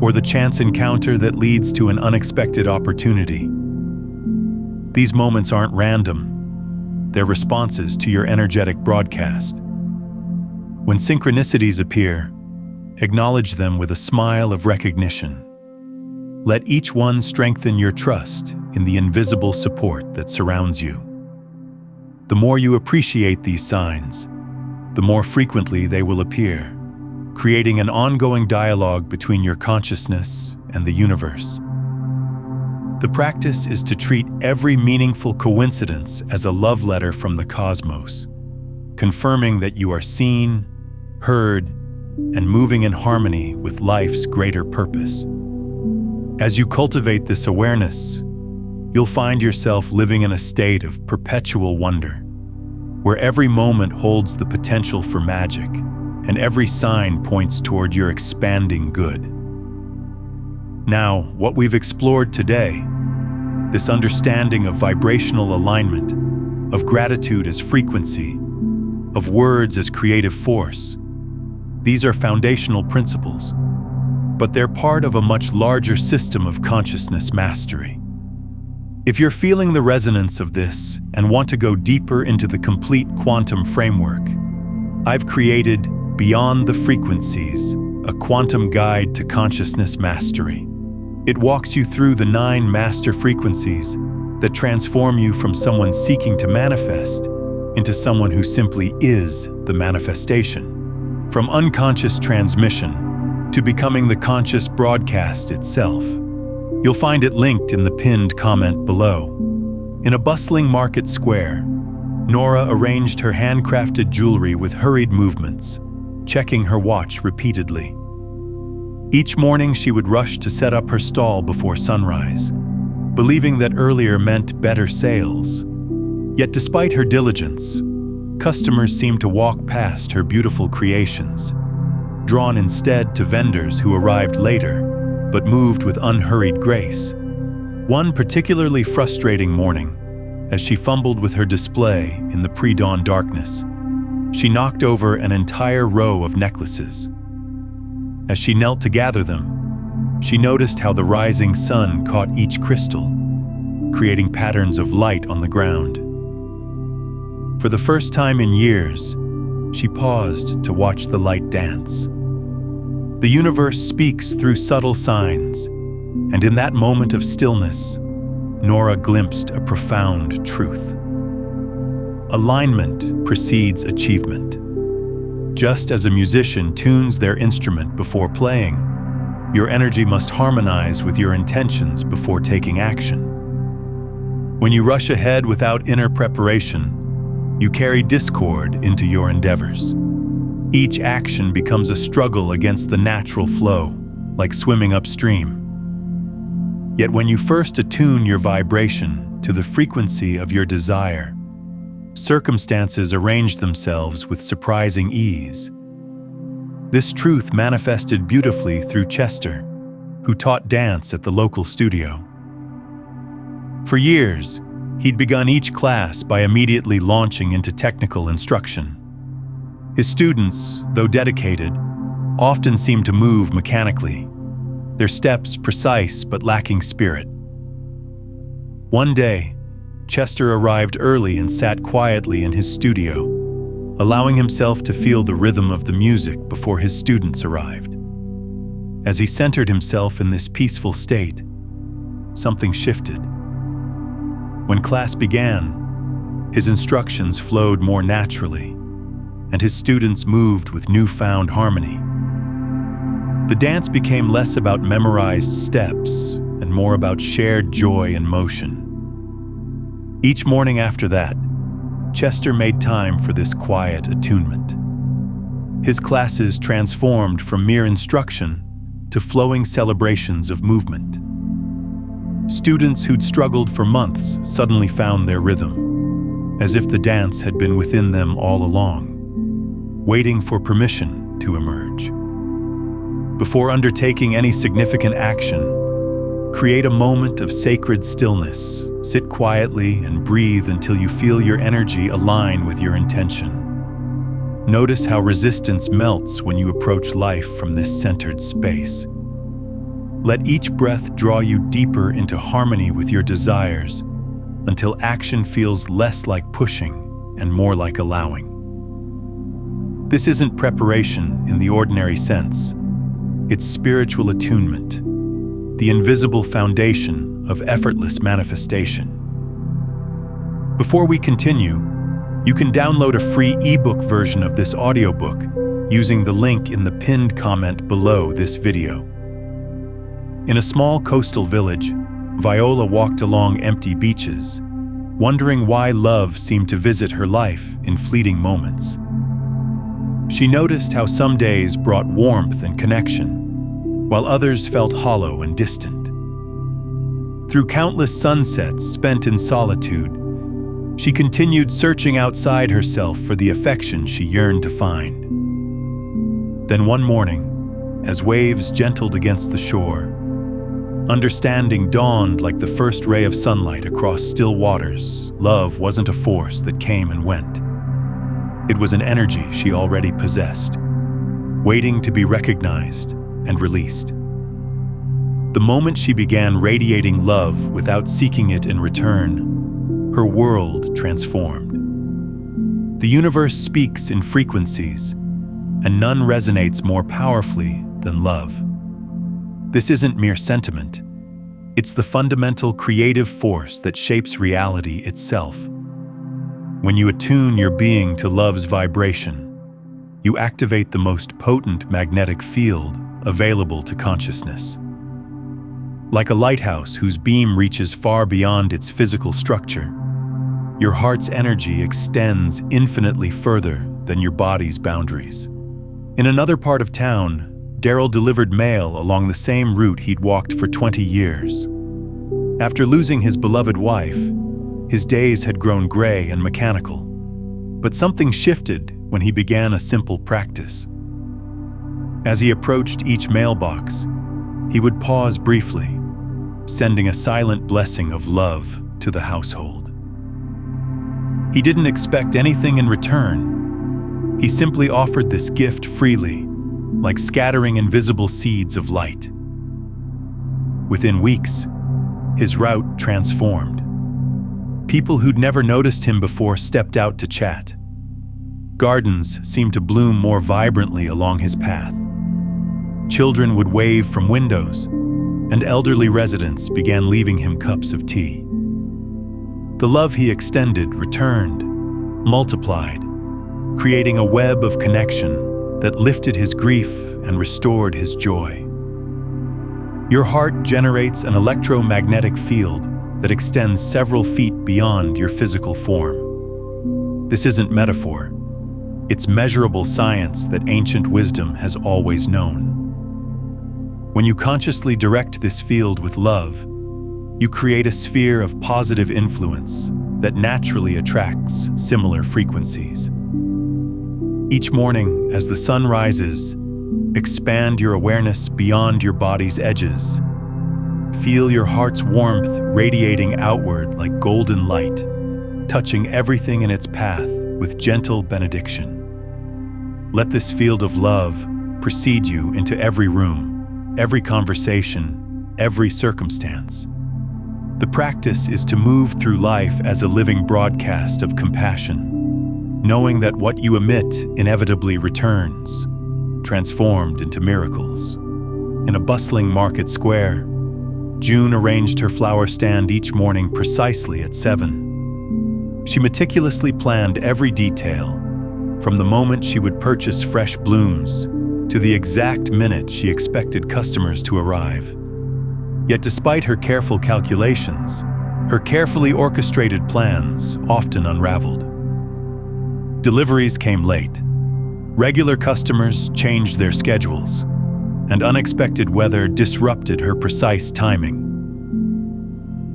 Speaker 1: or the chance encounter that leads to an unexpected opportunity. These moments aren't random. They're responses to your energetic broadcast. When synchronicities appear, acknowledge them with a smile of recognition. Let each one strengthen your trust in the invisible support that surrounds you. The more you appreciate these signs, the more frequently they will appear, creating an ongoing dialogue between your consciousness and the universe. The practice is to treat every meaningful coincidence as a love letter from the cosmos, confirming that you are seen, heard, and moving in harmony with life's greater purpose. As you cultivate this awareness, you'll find yourself living in a state of perpetual wonder, where every moment holds the potential for magic, and every sign points toward your expanding good. Now, what we've explored today, this understanding of vibrational alignment, of gratitude as frequency, of words as creative force, these are foundational principles, but they're part of a much larger system of consciousness mastery. If you're feeling the resonance of this and want to go deeper into the complete quantum framework, I've created Beyond the Frequencies, a quantum guide to consciousness mastery. It walks you through the 9 master frequencies that transform you from someone seeking to manifest into someone who simply is the manifestation. From unconscious transmission to becoming the conscious broadcast itself. You'll find it linked in the pinned comment below. In a bustling market square, Nora arranged her handcrafted jewelry with hurried movements, checking her watch repeatedly. Each morning she would rush to set up her stall before sunrise, believing that earlier meant better sales. Yet despite her diligence, customers seemed to walk past her beautiful creations, drawn instead to vendors who arrived later, but moved with unhurried grace. One particularly frustrating morning, as she fumbled with her display in the pre-dawn darkness, she knocked over an entire row of necklaces. As she knelt to gather them, she noticed how the rising sun caught each crystal, creating patterns of light on the ground. For the first time in years, she paused to watch the light dance. The universe speaks through subtle signs, And in that moment of stillness, Nora glimpsed a profound truth. Alignment precedes achievement. Just as a musician tunes their instrument before playing, your energy must harmonize with your intentions before taking action. When you rush ahead without inner preparation, you carry discord into your endeavors. Each action becomes a struggle against the natural flow, like swimming upstream. Yet when you first attune your vibration to the frequency of your desire, circumstances arrange themselves with surprising ease. This truth manifested beautifully through Chester, who taught dance at the local studio. For years, he'd begun each class by immediately launching into technical instruction. His students, though dedicated, often seemed to move mechanically, their steps precise but lacking spirit. One day, Chester arrived early and sat quietly in his studio, allowing himself to feel the rhythm of the music before his students arrived. As he centered himself in this peaceful state, something shifted. When class began, his instructions flowed more naturally, and his students moved with newfound harmony. The dance became less about memorized steps and more about shared joy and motion. Each morning after that, Chester made time for this quiet attunement. His classes transformed from mere instruction to flowing celebrations of movement. Students who'd struggled for months suddenly found their rhythm, as if the dance had been within them all along, waiting for permission to emerge. Before undertaking any significant action, create a moment of sacred stillness. Sit quietly and breathe until you feel your energy align with your intention. Notice how resistance melts when you approach life from this centered space. Let each breath draw you deeper into harmony with your desires until action feels less like pushing and more like allowing. This isn't preparation in the ordinary sense. It's spiritual attunement, the invisible foundation of effortless manifestation. Before we continue, you can download a free ebook version of this audiobook using the link in the pinned comment below this video. In a small coastal village, Viola walked along empty beaches, wondering why love seemed to visit her life in fleeting moments. She noticed how some days brought warmth and connection, while others felt hollow and distant. Through countless sunsets spent in solitude, she continued searching outside herself for the affection she yearned to find. Then one morning, as waves gentled against the shore, understanding dawned like the first ray of sunlight across still waters. Love wasn't a force that came and went. It was an energy she already possessed, waiting to be recognized and released. The moment she began radiating love without seeking it in return, her world transformed. The universe speaks in frequencies, and none resonates more powerfully than love. This isn't mere sentiment. It's the fundamental creative force that shapes reality itself. When you attune your being to love's vibration, you activate the most potent magnetic field available to consciousness. Like a lighthouse whose beam reaches far beyond its physical structure, your heart's energy extends infinitely further than your body's boundaries. In another part of town, Daryl delivered mail along the same route he'd walked for 20 years. After losing his beloved wife, his days had grown gray and mechanical. But something shifted when he began a simple practice. As he approached each mailbox, he would pause briefly, sending a silent blessing of love to the household. He didn't expect anything in return. He simply offered this gift freely, like scattering invisible seeds of light. Within weeks, his route transformed. People who'd never noticed him before stepped out to chat. Gardens seemed to bloom more vibrantly along his path. Children would wave from windows, and elderly residents began leaving him cups of tea. The love he extended returned, multiplied, creating a web of connection that lifted his grief and restored his joy. Your heart generates an electromagnetic field that extends several feet beyond your physical form. This isn't metaphor. It's measurable science that ancient wisdom has always known. When you consciously direct this field with love, you create a sphere of positive influence that naturally attracts similar frequencies. Each morning, as the sun rises, expand your awareness beyond your body's edges. Feel your heart's warmth radiating outward like golden light, touching everything in its path with gentle benediction. Let this field of love precede you into every room, every conversation, every circumstance. The practice is to move through life as a living broadcast of compassion, knowing that what you emit inevitably returns, transformed into miracles. In a bustling market square, June arranged her flower stand each morning precisely at 7. She meticulously planned every detail, from the moment she would purchase fresh blooms to the exact minute she expected customers to arrive. Yet despite her careful calculations, her carefully orchestrated plans often unraveled. Deliveries came late. Regular customers changed their schedules, and unexpected weather disrupted her precise timing.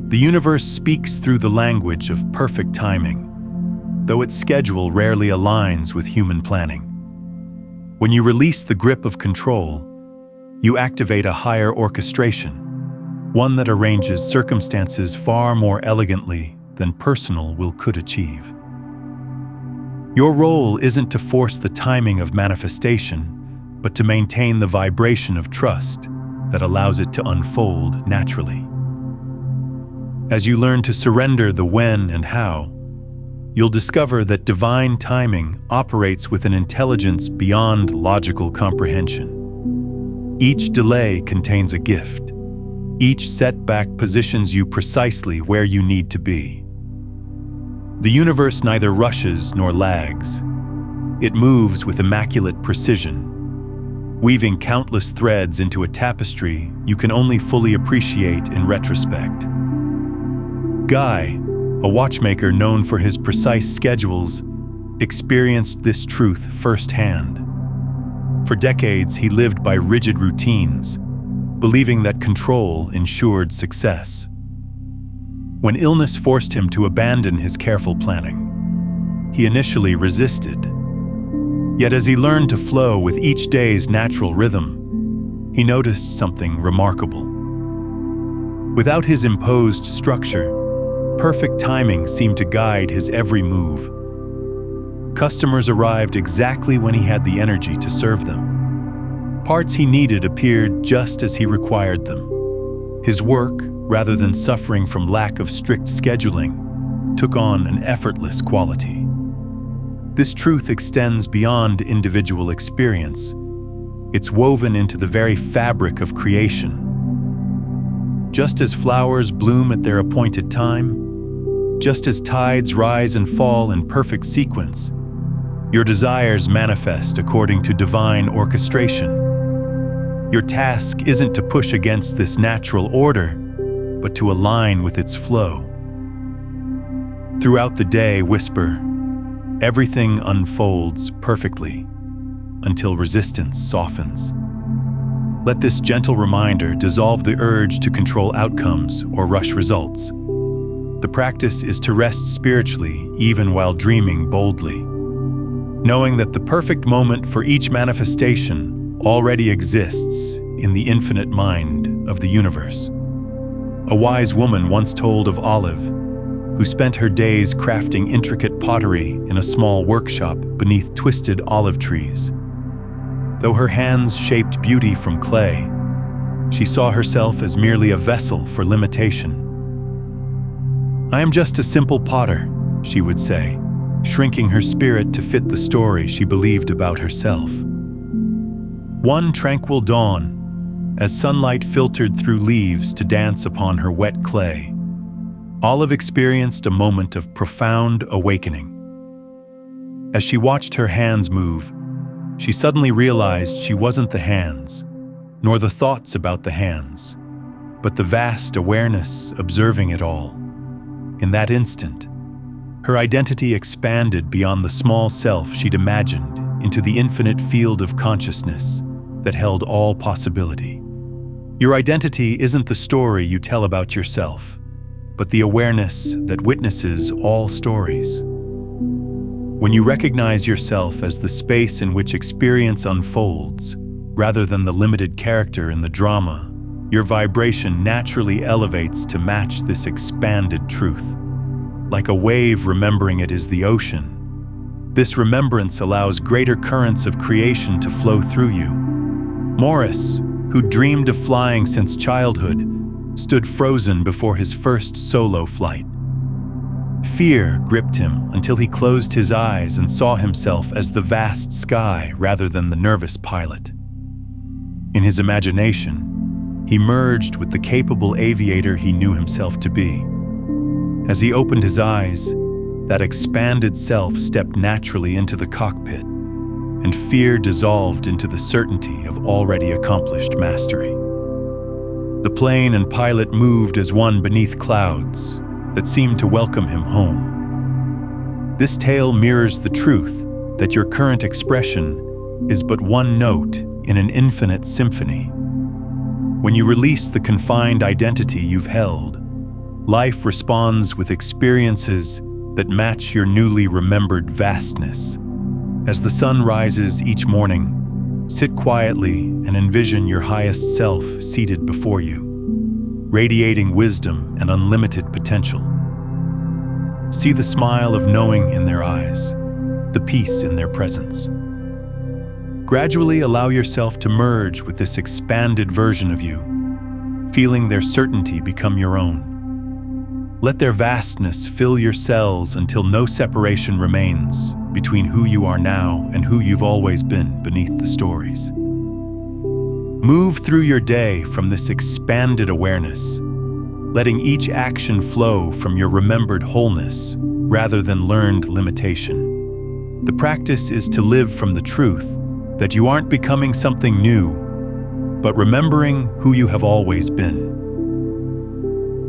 Speaker 1: The universe speaks through the language of perfect timing, though its schedule rarely aligns with human planning. When you release the grip of control, you activate a higher orchestration, one that arranges circumstances far more elegantly than personal will could achieve. Your role isn't to force the timing of manifestation, but to maintain the vibration of trust that allows it to unfold naturally. As you learn to surrender the when and how, you'll discover that divine timing operates with an intelligence beyond logical comprehension. Each delay contains a gift. Each setback positions you precisely where you need to be. The universe neither rushes nor lags. It moves with immaculate precision, weaving countless threads into a tapestry you can only fully appreciate in retrospect. Guy, a watchmaker known for his precise schedules, experienced this truth firsthand. For decades, he lived by rigid routines, believing that control ensured success. When illness forced him to abandon his careful planning, he initially resisted. Yet as he learned to flow with each day's natural rhythm, he noticed something remarkable. Without his imposed structure, perfect timing seemed to guide his every move. Customers arrived exactly when he had the energy to serve them. Parts he needed appeared just as he required them. His work, rather than suffering from lack of strict scheduling, took on an effortless quality. This truth extends beyond individual experience. It's woven into the very fabric of creation. Just as flowers bloom at their appointed time, just as tides rise and fall in perfect sequence, your desires manifest according to divine orchestration. Your task isn't to push against this natural order, but to align with its flow. Throughout the day, whisper, "Everything unfolds perfectly," until resistance softens. Let this gentle reminder dissolve the urge to control outcomes or rush results. The practice is to rest spiritually even while dreaming boldly, knowing that the perfect moment for each manifestation already exists in the infinite mind of the universe. A wise woman once told of Olive, who spent her days crafting intricate pottery in a small workshop beneath twisted olive trees. Though her hands shaped beauty from clay, she saw herself as merely a vessel for limitation. "I am just a simple potter," she would say, shrinking her spirit to fit the story she believed about herself. One tranquil dawn, as sunlight filtered through leaves to dance upon her wet clay, Olive experienced a moment of profound awakening. As she watched her hands move, she suddenly realized she wasn't the hands, nor the thoughts about the hands, but the vast awareness observing it all. In that instant, her identity expanded beyond the small self she'd imagined into the infinite field of consciousness that held all possibility. Your identity isn't the story you tell about yourself, but the awareness that witnesses all stories. When you recognize yourself as the space in which experience unfolds, rather than the limited character in the drama, your vibration naturally elevates to match this expanded truth. Like a wave remembering it is the ocean, this remembrance allows greater currents of creation to flow through you. Morris, who dreamed of flying since childhood, stood frozen before his first solo flight. Fear gripped him until he closed his eyes and saw himself as the vast sky rather than the nervous pilot. In his imagination, he merged with the capable aviator he knew himself to be. As he opened his eyes, that expanded self stepped naturally into the cockpit, and fear dissolved into the certainty of already accomplished mastery. The plane and pilot moved as one beneath clouds that seemed to welcome him home. This tale mirrors the truth that your current expression is but one note in an infinite symphony. When you release the confined identity you've held, life responds with experiences that match your newly remembered vastness. As the sun rises each morning, sit quietly and envision your highest self seated before you, radiating wisdom and unlimited potential. See the smile of knowing in their eyes, the peace in their presence. Gradually allow yourself to merge with this expanded version of you, feeling their certainty become your own. Let their vastness fill your cells until no separation remains between who you are now and who you've always been beneath the stories. Move through your day from this expanded awareness, letting each action flow from your remembered wholeness rather than learned limitation. The practice is to live from the truth that you aren't becoming something new, but remembering who you have always been.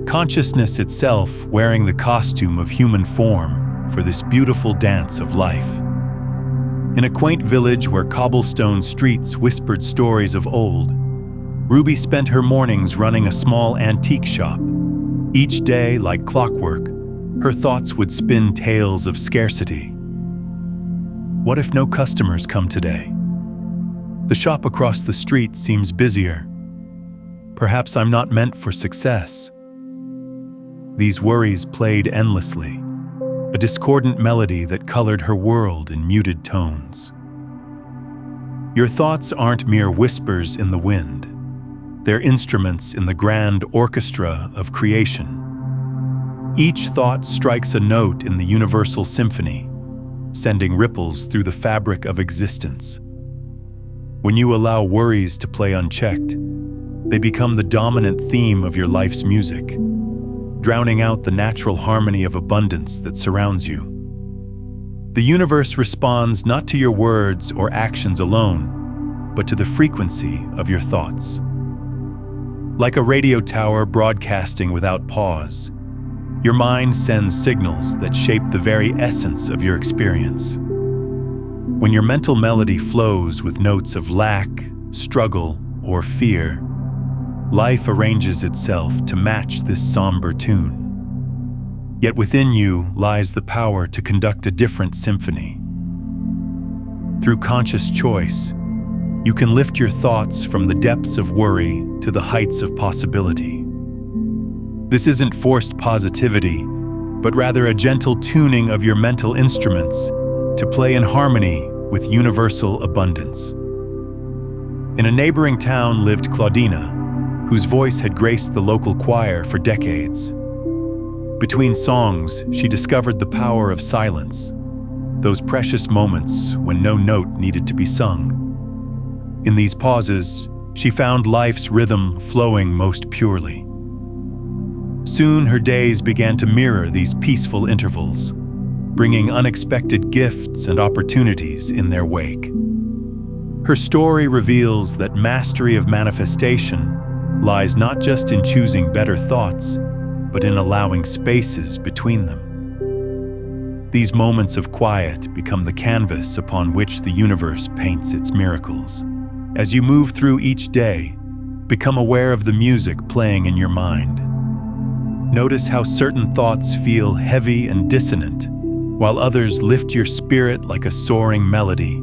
Speaker 1: Consciousness itself wearing the costume of human form for this beautiful dance of life. In a quaint village where cobblestone streets whispered stories of old, Ruby spent her mornings running a small antique shop. Each day, like clockwork, her thoughts would spin tales of scarcity. What if no customers come today? The shop across the street seems busier. Perhaps I'm not meant for success. These worries played endlessly, a discordant melody that colored her world in muted tones. Your thoughts aren't mere whispers in the wind. They're instruments in the grand orchestra of creation. Each thought strikes a note in the universal symphony, sending ripples through the fabric of existence. When you allow worries to play unchecked, they become the dominant theme of your life's music, drowning out the natural harmony of abundance that surrounds you. The universe responds not to your words or actions alone, but to the frequency of your thoughts. Like a radio tower broadcasting without pause, your mind sends signals that shape the very essence of your experience. When your mental melody flows with notes of lack, struggle, or fear, life arranges itself to match this somber tune. Yet within you lies the power to conduct a different symphony. Through conscious choice, you can lift your thoughts from the depths of worry to the heights of possibility. This isn't forced positivity, but rather a gentle tuning of your mental instruments to play in harmony with universal abundance. In a neighboring town lived Claudina, whose voice had graced the local choir for decades. Between songs, she discovered the power of silence, those precious moments when no note needed to be sung. In these pauses, she found life's rhythm flowing most purely. Soon her days began to mirror these peaceful intervals, bringing unexpected gifts and opportunities in their wake. Her story reveals that mastery of manifestation lies not just in choosing better thoughts, but in allowing spaces between them. These moments of quiet become the canvas upon which the universe paints its miracles. As you move through each day, become aware of the music playing in your mind. Notice how certain thoughts feel heavy and dissonant, while others lift your spirit like a soaring melody.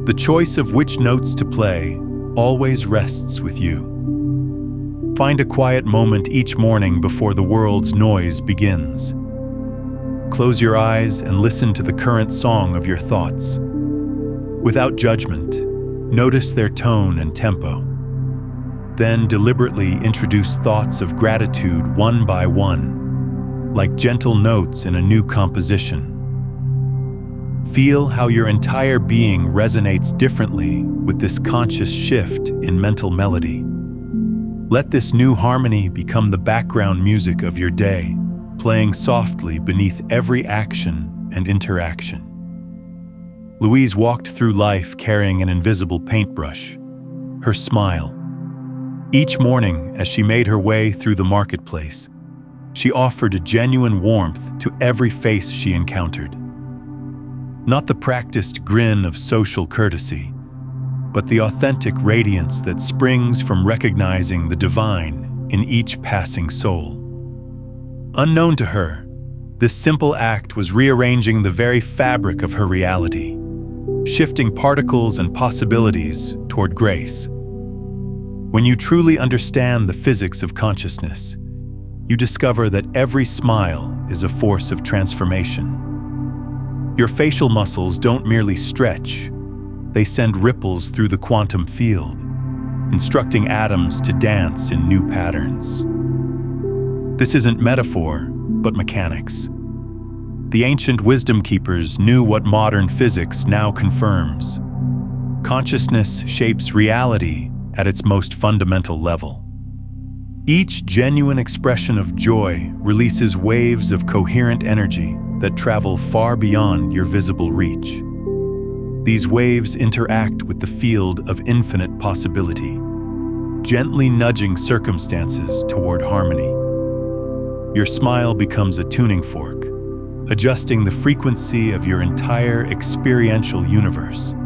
Speaker 1: The choice of which notes to play always rests with you. Find a quiet moment each morning before the world's noise begins. Close your eyes and listen to the current song of your thoughts. Without judgment, notice their tone and tempo. Then deliberately introduce thoughts of gratitude one by one, like gentle notes in a new composition. Feel how your entire being resonates differently with this conscious shift in mental melody. Let this new harmony become the background music of your day, playing softly beneath every action and interaction. Louise walked through life carrying an invisible paintbrush, her smile. Each morning, as she made her way through the marketplace, she offered a genuine warmth to every face she encountered. Not the practiced grin of social courtesy, but the authentic radiance that springs from recognizing the divine in each passing soul. Unknown to her, this simple act was rearranging the very fabric of her reality, shifting particles and possibilities toward grace. When you truly understand the physics of consciousness, you discover that every smile is a force of transformation. Your facial muscles don't merely stretch, they send ripples through the quantum field, instructing atoms to dance in new patterns. This isn't metaphor, but mechanics. The ancient wisdom keepers knew what modern physics now confirms. Consciousness shapes reality at its most fundamental level. Each genuine expression of joy releases waves of coherent energy that travel far beyond your visible reach. These waves interact with the field of infinite possibility, gently nudging circumstances toward harmony. Your smile becomes a tuning fork, adjusting the frequency of your entire experiential universe.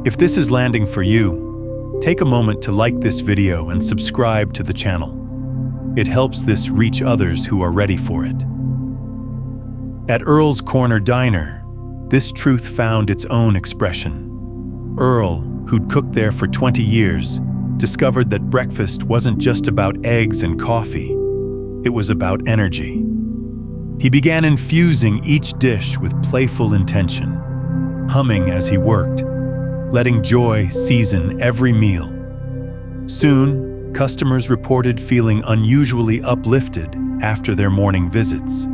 Speaker 1: If this is landing for you, take a moment to like this video and subscribe to the channel. It helps this reach others who are ready for it. At Earl's Corner Diner, this truth found its own expression. Earl, who'd cooked there for 20 years, discovered that breakfast wasn't just about eggs and coffee, it was about energy. He began infusing each dish with playful intention, humming as he worked, letting joy season every meal. Soon, customers reported feeling unusually uplifted after their morning visits.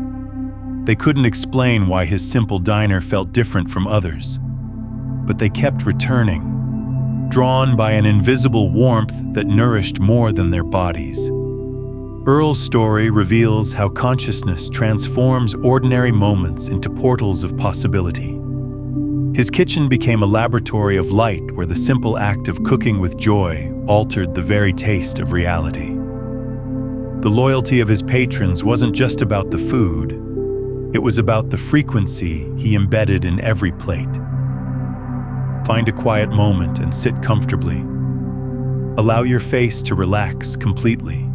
Speaker 1: They couldn't explain why his simple diner felt different from others, but they kept returning, drawn by an invisible warmth that nourished more than their bodies. Earl's story reveals how consciousness transforms ordinary moments into portals of possibility. His kitchen became a laboratory of light where the simple act of cooking with joy altered the very taste of reality. The loyalty of his patrons wasn't just about the food, it was about the frequency he embedded in every plate. Find a quiet moment and sit comfortably. Allow your face to relax completely.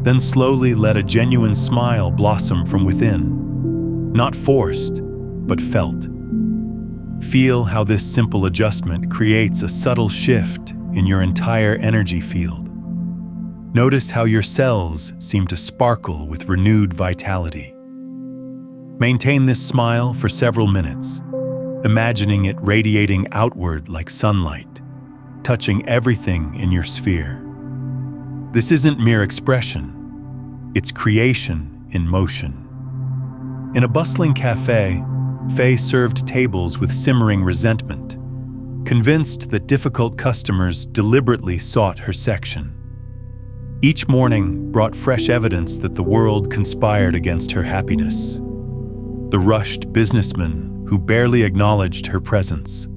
Speaker 1: Then slowly let a genuine smile blossom from within, not forced, but felt. Feel how this simple adjustment creates a subtle shift in your entire energy field. Notice how your cells seem to sparkle with renewed vitality. Maintain this smile for several minutes, imagining it radiating outward like sunlight, touching everything in your sphere. This isn't mere expression, it's creation in motion. In a bustling cafe, Faye served tables with simmering resentment, convinced that difficult customers deliberately sought her section. Each morning brought fresh evidence that the world conspired against her happiness. The rushed businessman who barely acknowledged her presence.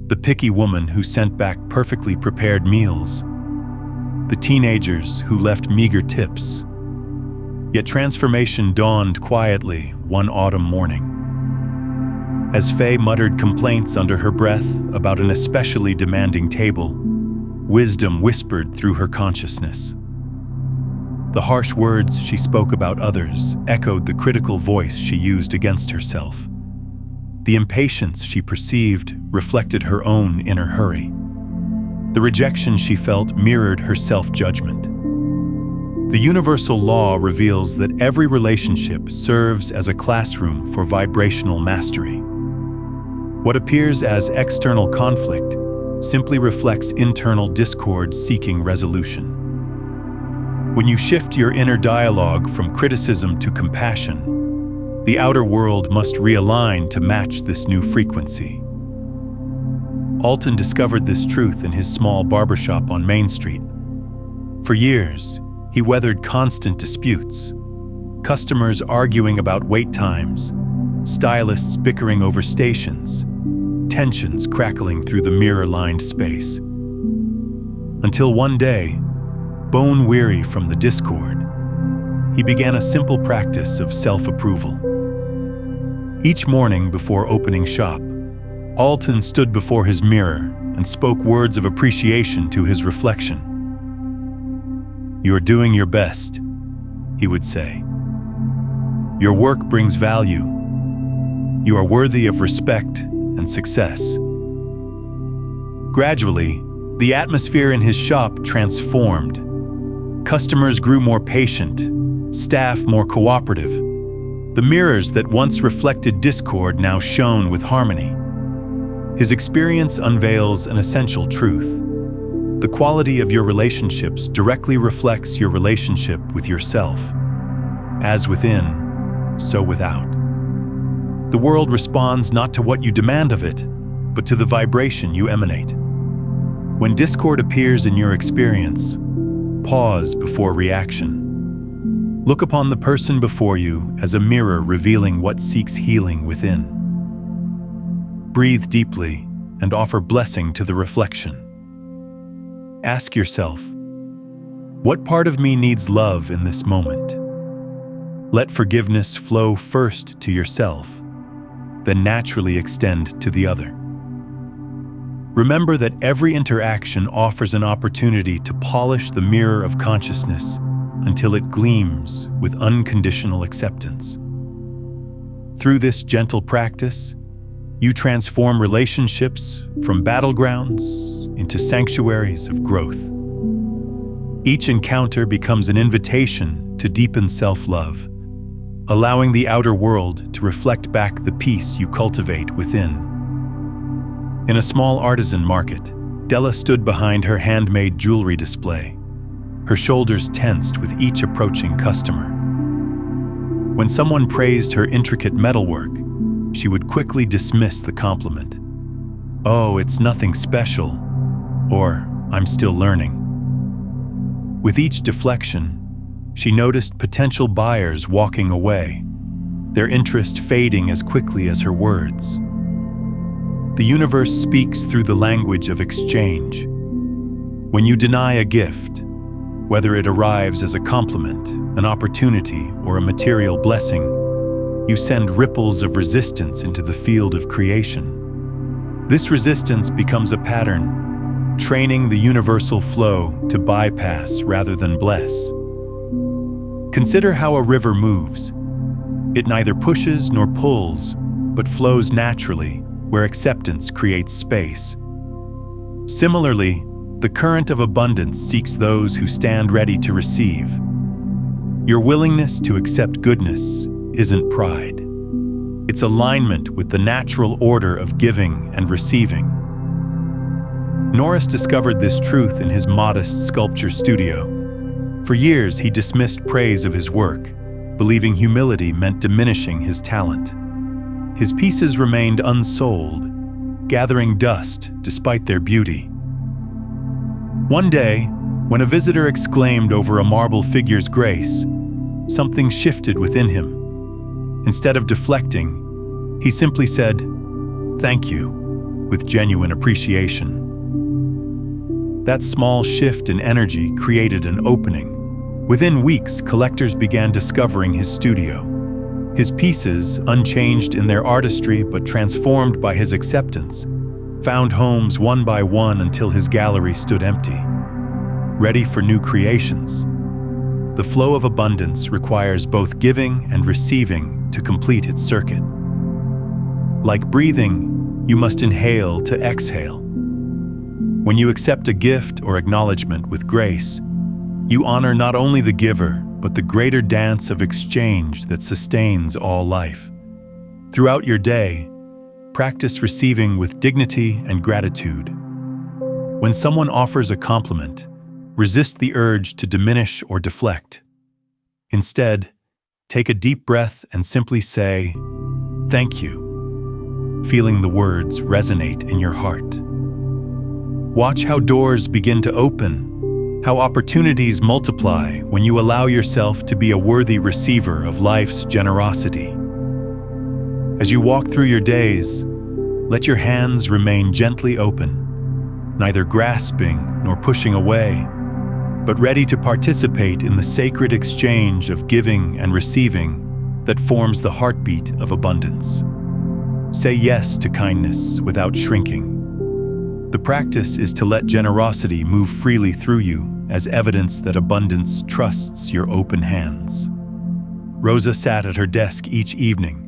Speaker 1: The picky woman who sent back perfectly prepared meals. The teenagers who left meager tips. Yet transformation dawned quietly one autumn morning. As Faye muttered complaints under her breath about an especially demanding table, wisdom whispered through her consciousness. The harsh words she spoke about others echoed the critical voice she used against herself. The impatience she perceived reflected her own inner hurry. The rejection she felt mirrored her self-judgment. The universal law reveals that every relationship serves as a classroom for vibrational mastery. What appears as external conflict simply reflects internal discord seeking resolution. When you shift your inner dialogue from criticism to compassion, the outer world must realign to match this new frequency. Alton discovered this truth in his small barbershop on Main Street. For years, he weathered constant disputes, customers arguing about wait times, stylists bickering over stations, tensions crackling through the mirror-lined space. Until one day, bone-weary from the discord, he began a simple practice of self-approval. Each morning before opening shop, Alton stood before his mirror and spoke words of appreciation to his reflection. "You are doing your best," he would say. "Your work brings value. You are worthy of respect and success." Gradually, the atmosphere in his shop transformed. Customers grew more patient, staff more cooperative. The mirrors that once reflected discord now shone with harmony. His experience unveils an essential truth. The quality of your relationships directly reflects your relationship with yourself. As within, so without. The world responds not to what you demand of it, but to the vibration you emanate. When discord appears in your experience, pause before reaction. Look upon the person before you as a mirror revealing what seeks healing within. Breathe deeply and offer blessing to the reflection. Ask yourself, what part of me needs love in this moment? Let forgiveness flow first to yourself, then naturally extend to the other. Remember that every interaction offers an opportunity to polish the mirror of consciousness until it gleams with unconditional acceptance. Through this gentle practice, you transform relationships from battlegrounds into sanctuaries of growth. Each encounter becomes an invitation to deepen self-love, allowing the outer world to reflect back the peace you cultivate within. In a small artisan market, Della stood behind her handmade jewelry display, her shoulders tensed with each approaching customer. When someone praised her intricate metalwork, she would quickly dismiss the compliment. "Oh, it's nothing special," or "I'm still learning." With each deflection, she noticed potential buyers walking away, their interest fading as quickly as her words. The universe speaks through the language of exchange. When you deny a gift, whether it arrives as a compliment, an opportunity, or a material blessing, you send ripples of resistance into the field of creation. This resistance becomes a pattern, training the universal flow to bypass rather than bless. Consider how a river moves. It neither pushes nor pulls, but flows naturally, where acceptance creates space. Similarly, the current of abundance seeks those who stand ready to receive. Your willingness to accept goodness isn't pride. It's alignment with the natural order of giving and receiving. Norris discovered this truth in his modest sculpture studio. For years, he dismissed praise of his work, believing humility meant diminishing his talent. His pieces remained unsold, gathering dust despite their beauty. One day, when a visitor exclaimed over a marble figure's grace, something shifted within him. Instead of deflecting, he simply said, "Thank you," with genuine appreciation. That small shift in energy created an opening. Within weeks, collectors began discovering his studio. His pieces, unchanged in their artistry but transformed by his acceptance, found homes one by one until his gallery stood empty, ready for new creations. The flow of abundance requires both giving and receiving to complete its circuit. Like breathing, you must inhale to exhale. When you accept a gift or acknowledgement with grace, you honor not only the giver, but the greater dance of exchange that sustains all life. Throughout your day, practice receiving with dignity and gratitude. When someone offers a compliment, resist the urge to diminish or deflect. Instead, take a deep breath and simply say, "Thank you," feeling the words resonate in your heart. Watch how doors begin to open, how opportunities multiply when you allow yourself to be a worthy receiver of life's generosity. As you walk through your days, let your hands remain gently open, neither grasping nor pushing away, but ready to participate in the sacred exchange of giving and receiving that forms the heartbeat of abundance. Say yes to kindness without shrinking. The practice is to let generosity move freely through you as evidence that abundance trusts your open hands. Rosa sat at her desk each evening,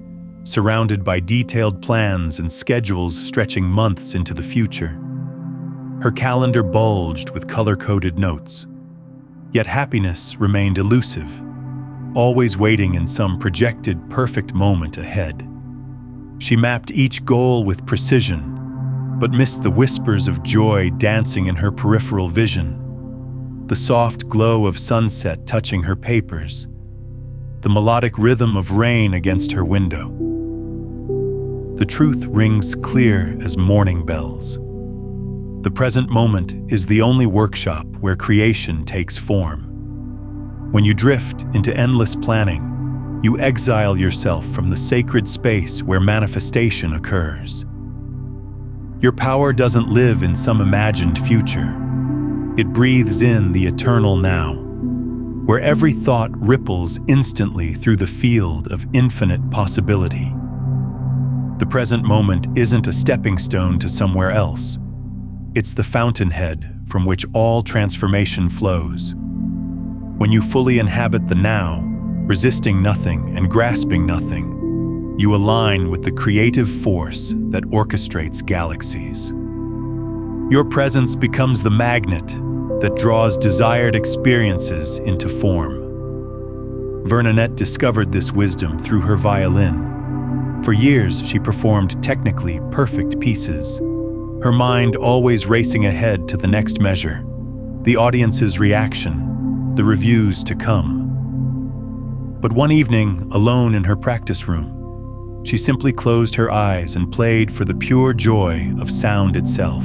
Speaker 1: surrounded by detailed plans and schedules stretching months into the future. Her calendar bulged with color-coded notes. Yet happiness remained elusive, always waiting in some projected perfect moment ahead. She mapped each goal with precision, but missed the whispers of joy dancing in her peripheral vision, the soft glow of sunset touching her papers, the melodic rhythm of rain against her window. The truth rings clear as morning bells. The present moment is the only workshop where creation takes form. When you drift into endless planning, you exile yourself from the sacred space where manifestation occurs. Your power doesn't live in some imagined future. It breathes in the eternal now, where every thought ripples instantly through the field of infinite possibility. The present moment isn't a stepping stone to somewhere else. It's the fountainhead from which all transformation flows. When you fully inhabit the now, resisting nothing and grasping nothing, you align with the creative force that orchestrates galaxies. Your presence becomes the magnet that draws desired experiences into form. Vernonette discovered this wisdom through her violin. For years, she performed technically perfect pieces, her mind always racing ahead to the next measure, the audience's reaction, the reviews to come. But one evening, alone in her practice room, she simply closed her eyes and played for the pure joy of sound itself.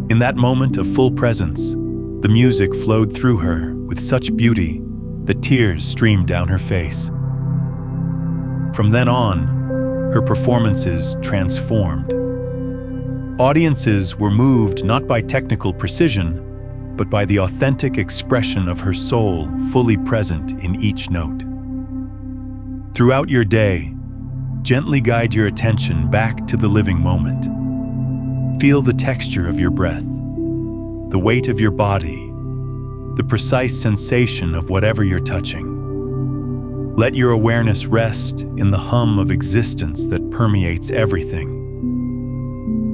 Speaker 1: In that moment of full presence, the music flowed through her with such beauty that tears streamed down her face. From then on, her performances transformed. Audiences were moved not by technical precision, but by the authentic expression of her soul fully present in each note. Throughout your day, gently guide your attention back to the living moment. Feel the texture of your breath, the weight of your body, the precise sensation of whatever you're touching. Let your awareness rest in the hum of existence that permeates everything.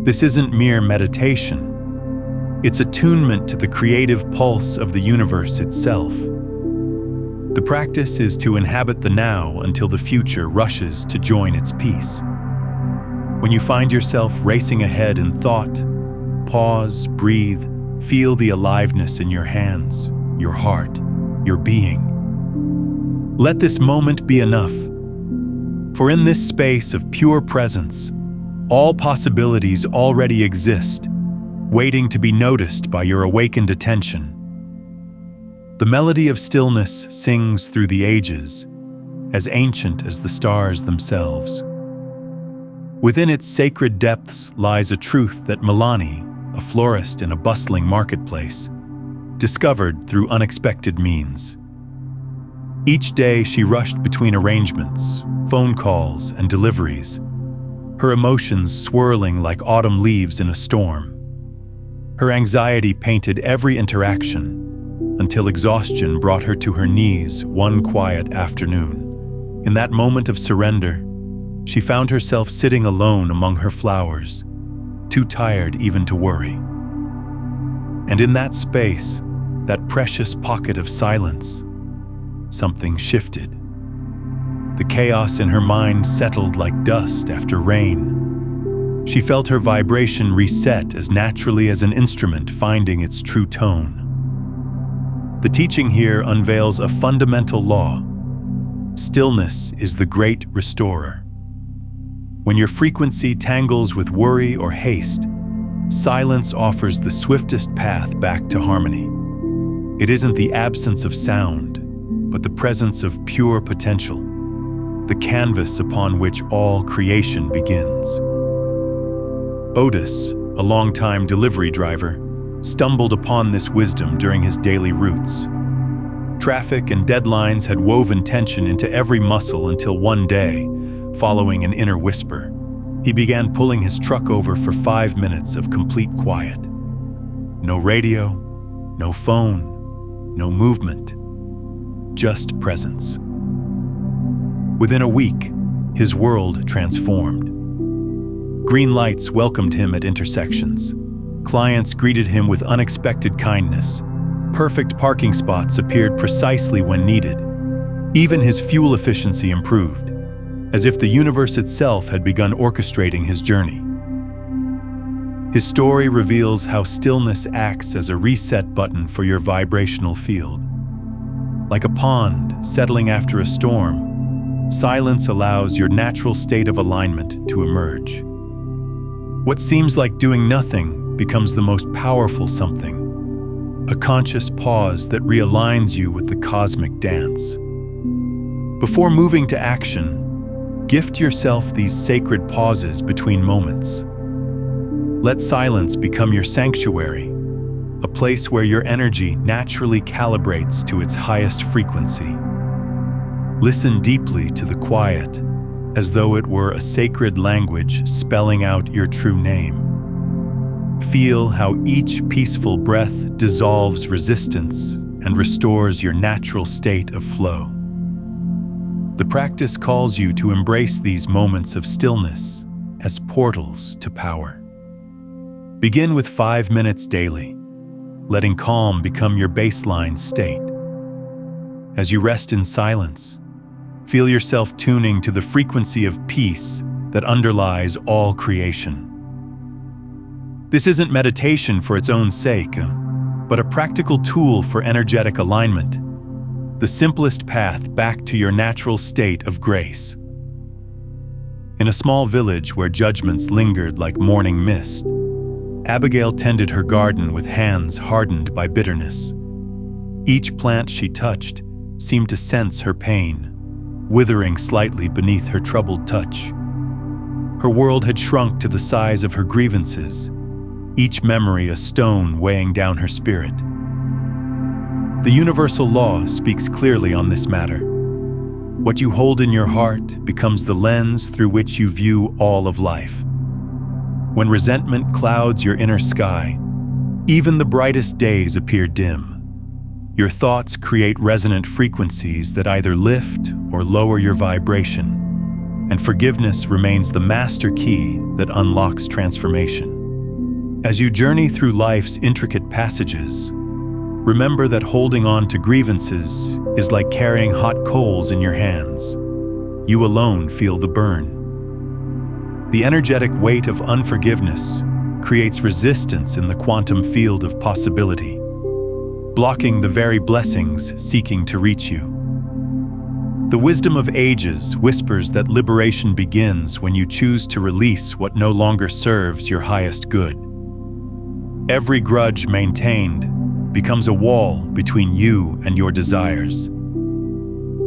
Speaker 1: This isn't mere meditation. It's attunement to the creative pulse of the universe itself. The practice is to inhabit the now until the future rushes to join its peace. When you find yourself racing ahead in thought, pause, breathe, feel the aliveness in your hands, your heart, your being. Let this moment be enough, for in this space of pure presence, All possibilities already exist, waiting to be noticed by your awakened attention. The melody of stillness sings through the ages, as ancient as the stars themselves. Within its sacred depths lies a truth that Milani, a florist in a bustling marketplace, discovered through unexpected means. Each day she rushed between arrangements, phone calls, and deliveries, her emotions swirling like autumn leaves in a storm. Her anxiety painted every interaction, until exhaustion brought her to her knees one quiet afternoon. In that moment of surrender, she found herself sitting alone among her flowers, too tired even to worry. And in that space, that precious pocket of silence, something shifted. The chaos in her mind settled like dust after rain. She felt her vibration reset as naturally as an instrument finding its true tone. The teaching here unveils a fundamental law. Stillness is the great restorer. When your frequency tangles with worry or haste, silence offers the swiftest path back to harmony. It isn't the absence of sound, but the presence of pure potential, the canvas upon which all creation begins. Otis, a longtime delivery driver, stumbled upon this wisdom during his daily routes. Traffic and deadlines had woven tension into every muscle until one day, following an inner whisper, he began pulling his truck over for 5 minutes of complete quiet. No radio, no phone, no movement, just presence. Within a week, his world transformed. Green lights welcomed him at intersections. Clients greeted him with unexpected kindness. Perfect parking spots appeared precisely when needed. Even his fuel efficiency improved, as if the universe itself had begun orchestrating his journey. His story reveals how stillness acts as a reset button for your vibrational field. Like a pond settling after a storm, silence allows your natural state of alignment to emerge. What seems like doing nothing becomes the most powerful something, a conscious pause that realigns you with the cosmic dance. Before moving to action, gift yourself these sacred pauses between moments. Let silence become your sanctuary, a place where your energy naturally calibrates to its highest frequency. Listen deeply to the quiet, as though it were a sacred language spelling out your true name. Feel how each peaceful breath dissolves resistance and restores your natural state of flow. The practice calls you to embrace these moments of stillness as portals to power. Begin with 5 minutes daily, letting calm become your baseline state. As you rest in silence, feel yourself tuning to the frequency of peace that underlies all creation. This isn't meditation for its own sake, but a practical tool for energetic alignment, the simplest path back to your natural state of grace. In a small village where judgments lingered like morning mist, Abigail tended her garden with hands hardened by bitterness. Each plant she touched seemed to sense her pain, withering slightly beneath her troubled touch. Her world had shrunk to the size of her grievances, each memory a stone weighing down her spirit. The universal law speaks clearly on this matter. What you hold in your heart becomes the lens through which you view all of life. When resentment clouds your inner sky, even the brightest days appear dim. Your thoughts create resonant frequencies that either lift or lower your vibration, and forgiveness remains the master key that unlocks transformation. As you journey through life's intricate passages, remember that holding on to grievances is like carrying hot coals in your hands. You alone feel the burn. The energetic weight of unforgiveness creates resistance in the quantum field of possibility, blocking the very blessings seeking to reach you. The wisdom of ages whispers that liberation begins when you choose to release what no longer serves your highest good. Every grudge maintained becomes a wall between you and your desires.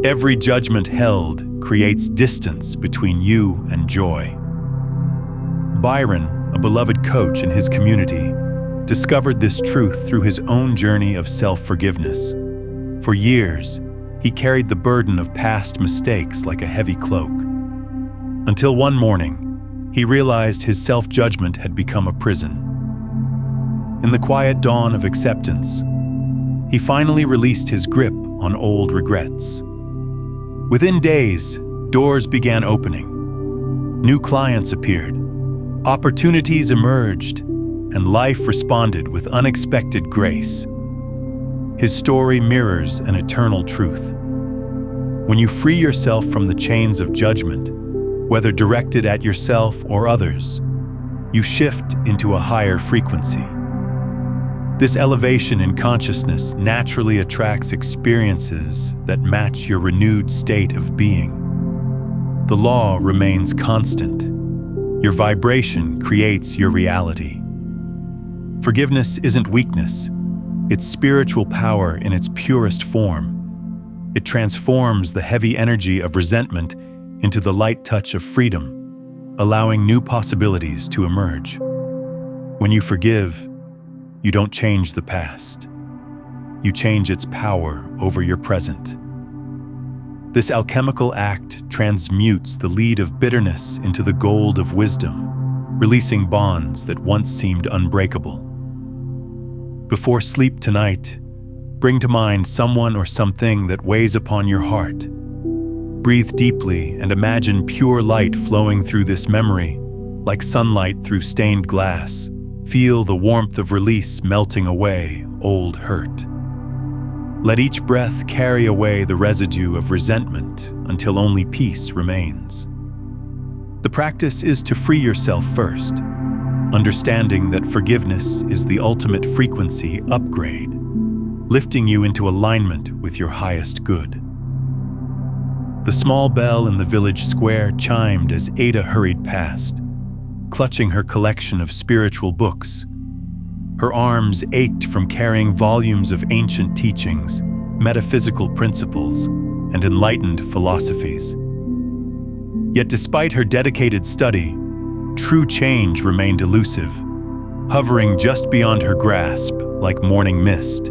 Speaker 1: Every judgment held creates distance between you and joy. Byron, a beloved coach in his community, discovered this truth through his own journey of self-forgiveness. For years, he carried the burden of past mistakes like a heavy cloak. Until one morning, he realized his self-judgment had become a prison. In the quiet dawn of acceptance, he finally released his grip on old regrets. Within days, doors began opening. New clients appeared, opportunities emerged, and life responded with unexpected grace. His story mirrors an eternal truth. When you free yourself from the chains of judgment, whether directed at yourself or others, you shift into a higher frequency. This elevation in consciousness naturally attracts experiences that match your renewed state of being. The law remains constant. Your vibration creates your reality. Forgiveness isn't weakness. It's spiritual power in its purest form. It transforms the heavy energy of resentment into the light touch of freedom, allowing new possibilities to emerge. When you forgive, you don't change the past. You change its power over your present. This alchemical act transmutes the lead of bitterness into the gold of wisdom, releasing bonds that once seemed unbreakable. Before sleep tonight, bring to mind someone or something that weighs upon your heart. Breathe deeply and imagine pure light flowing through this memory, like sunlight through stained glass. Feel the warmth of release melting away old hurt. Let each breath carry away the residue of resentment until only peace remains. The practice is to free yourself first, understanding that forgiveness is the ultimate frequency upgrade, lifting you into alignment with your highest good. The small bell in the village square chimed as Ada hurried past, clutching her collection of spiritual books. Her arms ached from carrying volumes of ancient teachings, metaphysical principles, and enlightened philosophies. Yet despite her dedicated study, true change remained elusive, hovering just beyond her grasp like morning mist.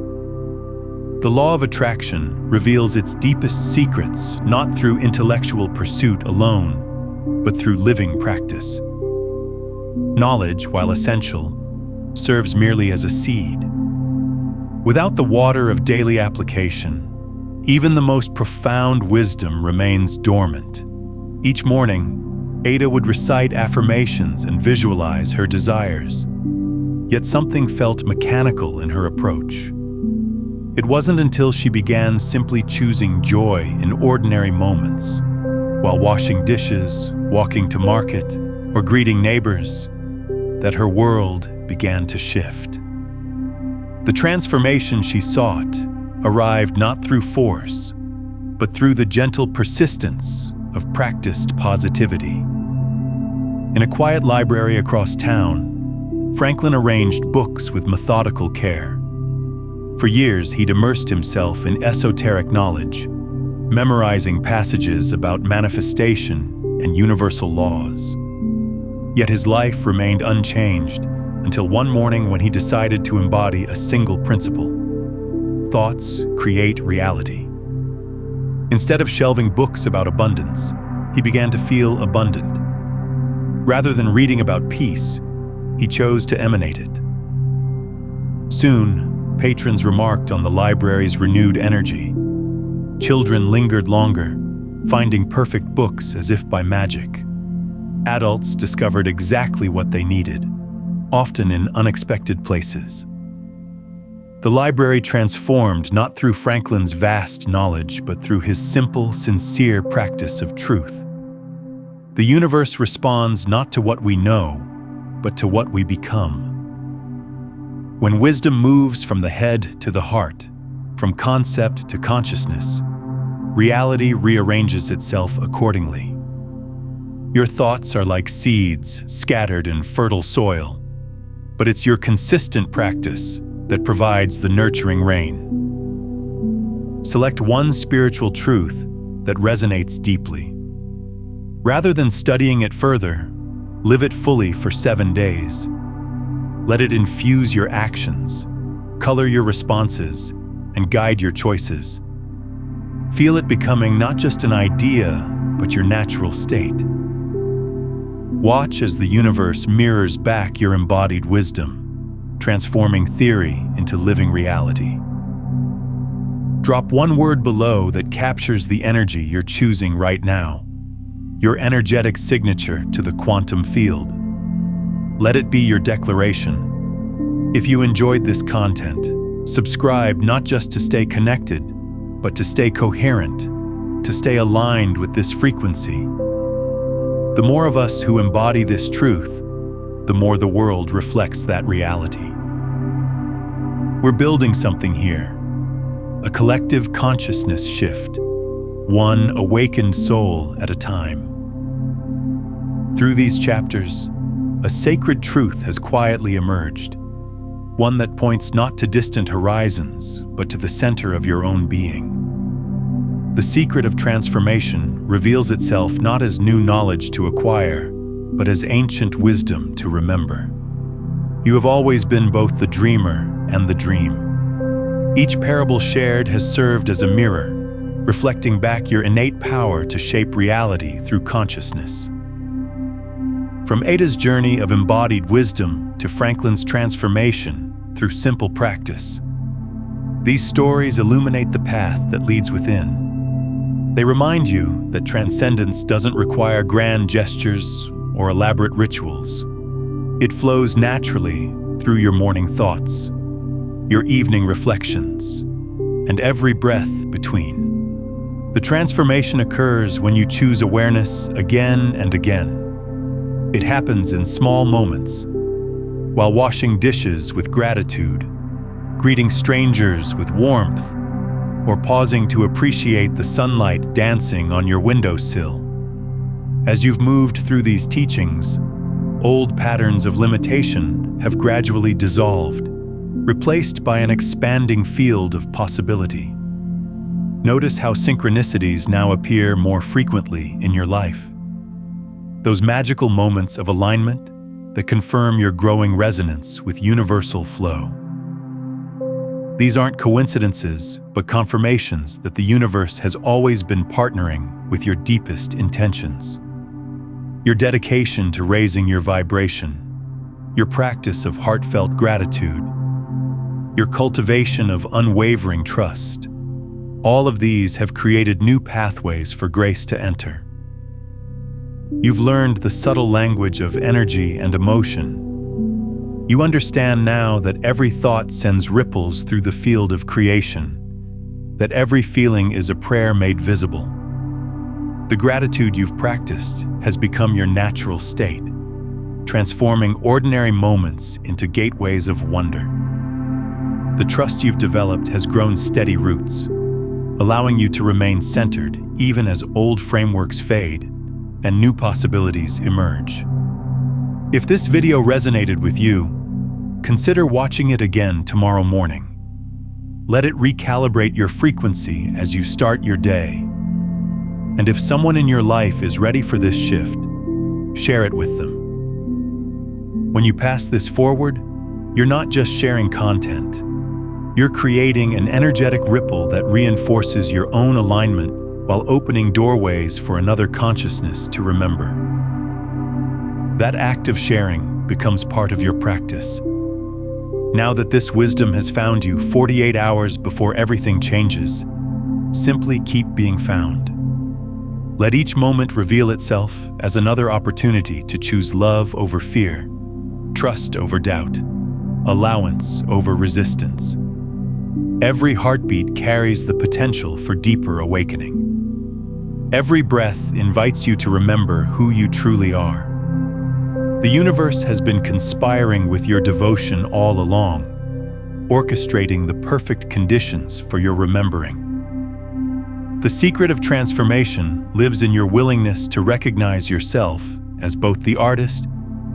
Speaker 1: The law of attraction reveals its deepest secrets not through intellectual pursuit alone, but through living practice. Knowledge, while essential, serves merely as a seed. Without the water of daily application, even the most profound wisdom remains dormant. Each morning, Ada would recite affirmations and visualize her desires. Yet something felt mechanical in her approach. It wasn't until she began simply choosing joy in ordinary moments, while washing dishes, walking to market, or greeting neighbors, that her world began to shift. The transformation she sought arrived not through force, but through the gentle persistence of practiced positivity. In a quiet library across town, Franklin arranged books with methodical care. For years, he'd immersed himself in esoteric knowledge, memorizing passages about manifestation and universal laws. Yet his life remained unchanged until one morning when he decided to embody a single principle: thoughts create reality. Instead of shelving books about abundance, he began to feel abundant. Rather than reading about peace, he chose to emanate it. Soon, patrons remarked on the library's renewed energy. Children lingered longer, finding perfect books as if by magic. Adults discovered exactly what they needed, often in unexpected places. The library transformed not through Franklin's vast knowledge, but through his simple, sincere practice of truth. The universe responds not to what we know, but to what we become. When wisdom moves from the head to the heart, from concept to consciousness, reality rearranges itself accordingly. Your thoughts are like seeds scattered in fertile soil, but it's your consistent practice that provides the nurturing rain. Select one spiritual truth that resonates deeply. Rather than studying it further, live it fully for 7 days. Let it infuse your actions, color your responses, and guide your choices. Feel it becoming not just an idea, but your natural state. Watch as the universe mirrors back your embodied wisdom, transforming theory into living reality. Drop one word below that captures the energy you're choosing right now, your energetic signature to the quantum field. Let it be your declaration. If you enjoyed this content, subscribe not just to stay connected, but to stay coherent, to stay aligned with this frequency. The more of us who embody this truth, the more the world reflects that reality. We're building something here, a collective consciousness shift, one awakened soul at a time. Through these chapters, a sacred truth has quietly emerged, one that points not to distant horizons, but to the center of your own being. The secret of transformation reveals itself not as new knowledge to acquire, but as ancient wisdom to remember. You have always been both the dreamer and the dream. Each parable shared has served as a mirror, reflecting back your innate power to shape reality through consciousness. From Ada's journey of embodied wisdom to Franklin's transformation through simple practice, these stories illuminate the path that leads within. They remind you that transcendence doesn't require grand gestures or elaborate rituals. It flows naturally through your morning thoughts, your evening reflections, and every breath between. The transformation occurs when you choose awareness again and again. It happens in small moments, while washing dishes with gratitude, greeting strangers with warmth, or pausing to appreciate the sunlight dancing on your windowsill. As you've moved through these teachings, old patterns of limitation have gradually dissolved, replaced by an expanding field of possibility. Notice how synchronicities now appear more frequently in your life. Those magical moments of alignment that confirm your growing resonance with universal flow. These aren't coincidences, but confirmations that the universe has always been partnering with your deepest intentions. Your dedication to raising your vibration, your practice of heartfelt gratitude, your cultivation of unwavering trust, all of these have created new pathways for grace to enter. You've learned the subtle language of energy and emotion. You understand now that every thought sends ripples through the field of creation, that every feeling is a prayer made visible. The gratitude you've practiced has become your natural state, transforming ordinary moments into gateways of wonder. The trust you've developed has grown steady roots, allowing you to remain centered even as old frameworks fade and new possibilities emerge. If this video resonated with you, consider watching it again tomorrow morning. Let it recalibrate your frequency as you start your day. And if someone in your life is ready for this shift, share it with them. When you pass this forward, you're not just sharing content. You're creating an energetic ripple that reinforces your own alignment while opening doorways for another consciousness to remember. That act of sharing becomes part of your practice. Now that this wisdom has found you 48 hours before everything changes, simply keep being found. Let each moment reveal itself as another opportunity to choose love over fear, trust over doubt, allowance over resistance. Every heartbeat carries the potential for deeper awakening. Every breath invites you to remember who you truly are. The universe has been conspiring with your devotion all along, orchestrating the perfect conditions for your remembering. The secret of transformation lives in your willingness to recognize yourself as both the artist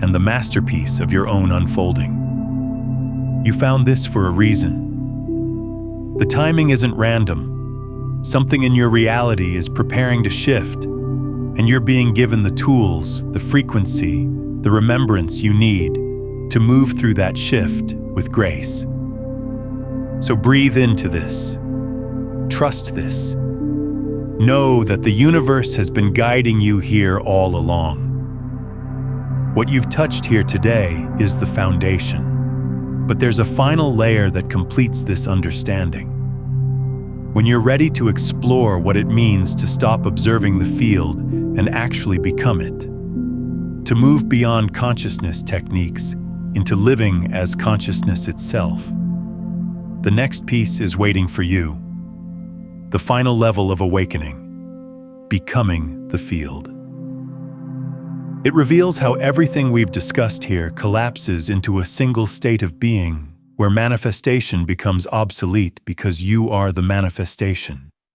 Speaker 1: and the masterpiece of your own unfolding. You found this for a reason. The timing isn't random. Something in your reality is preparing to shift, and you're being given the tools, the frequency, the remembrance you need to move through that shift with grace. So breathe into this. Trust this. Know that the universe has been guiding you here all along. What you've touched here today is the foundation, but there's a final layer that completes this understanding. When you're ready to explore what it means to stop observing the field and actually become it, to move beyond consciousness techniques into living as consciousness itself, the next piece is waiting for you. The final level of awakening, becoming the field. It reveals how everything we've discussed here collapses into a single state of being where manifestation becomes obsolete because you are the manifestation.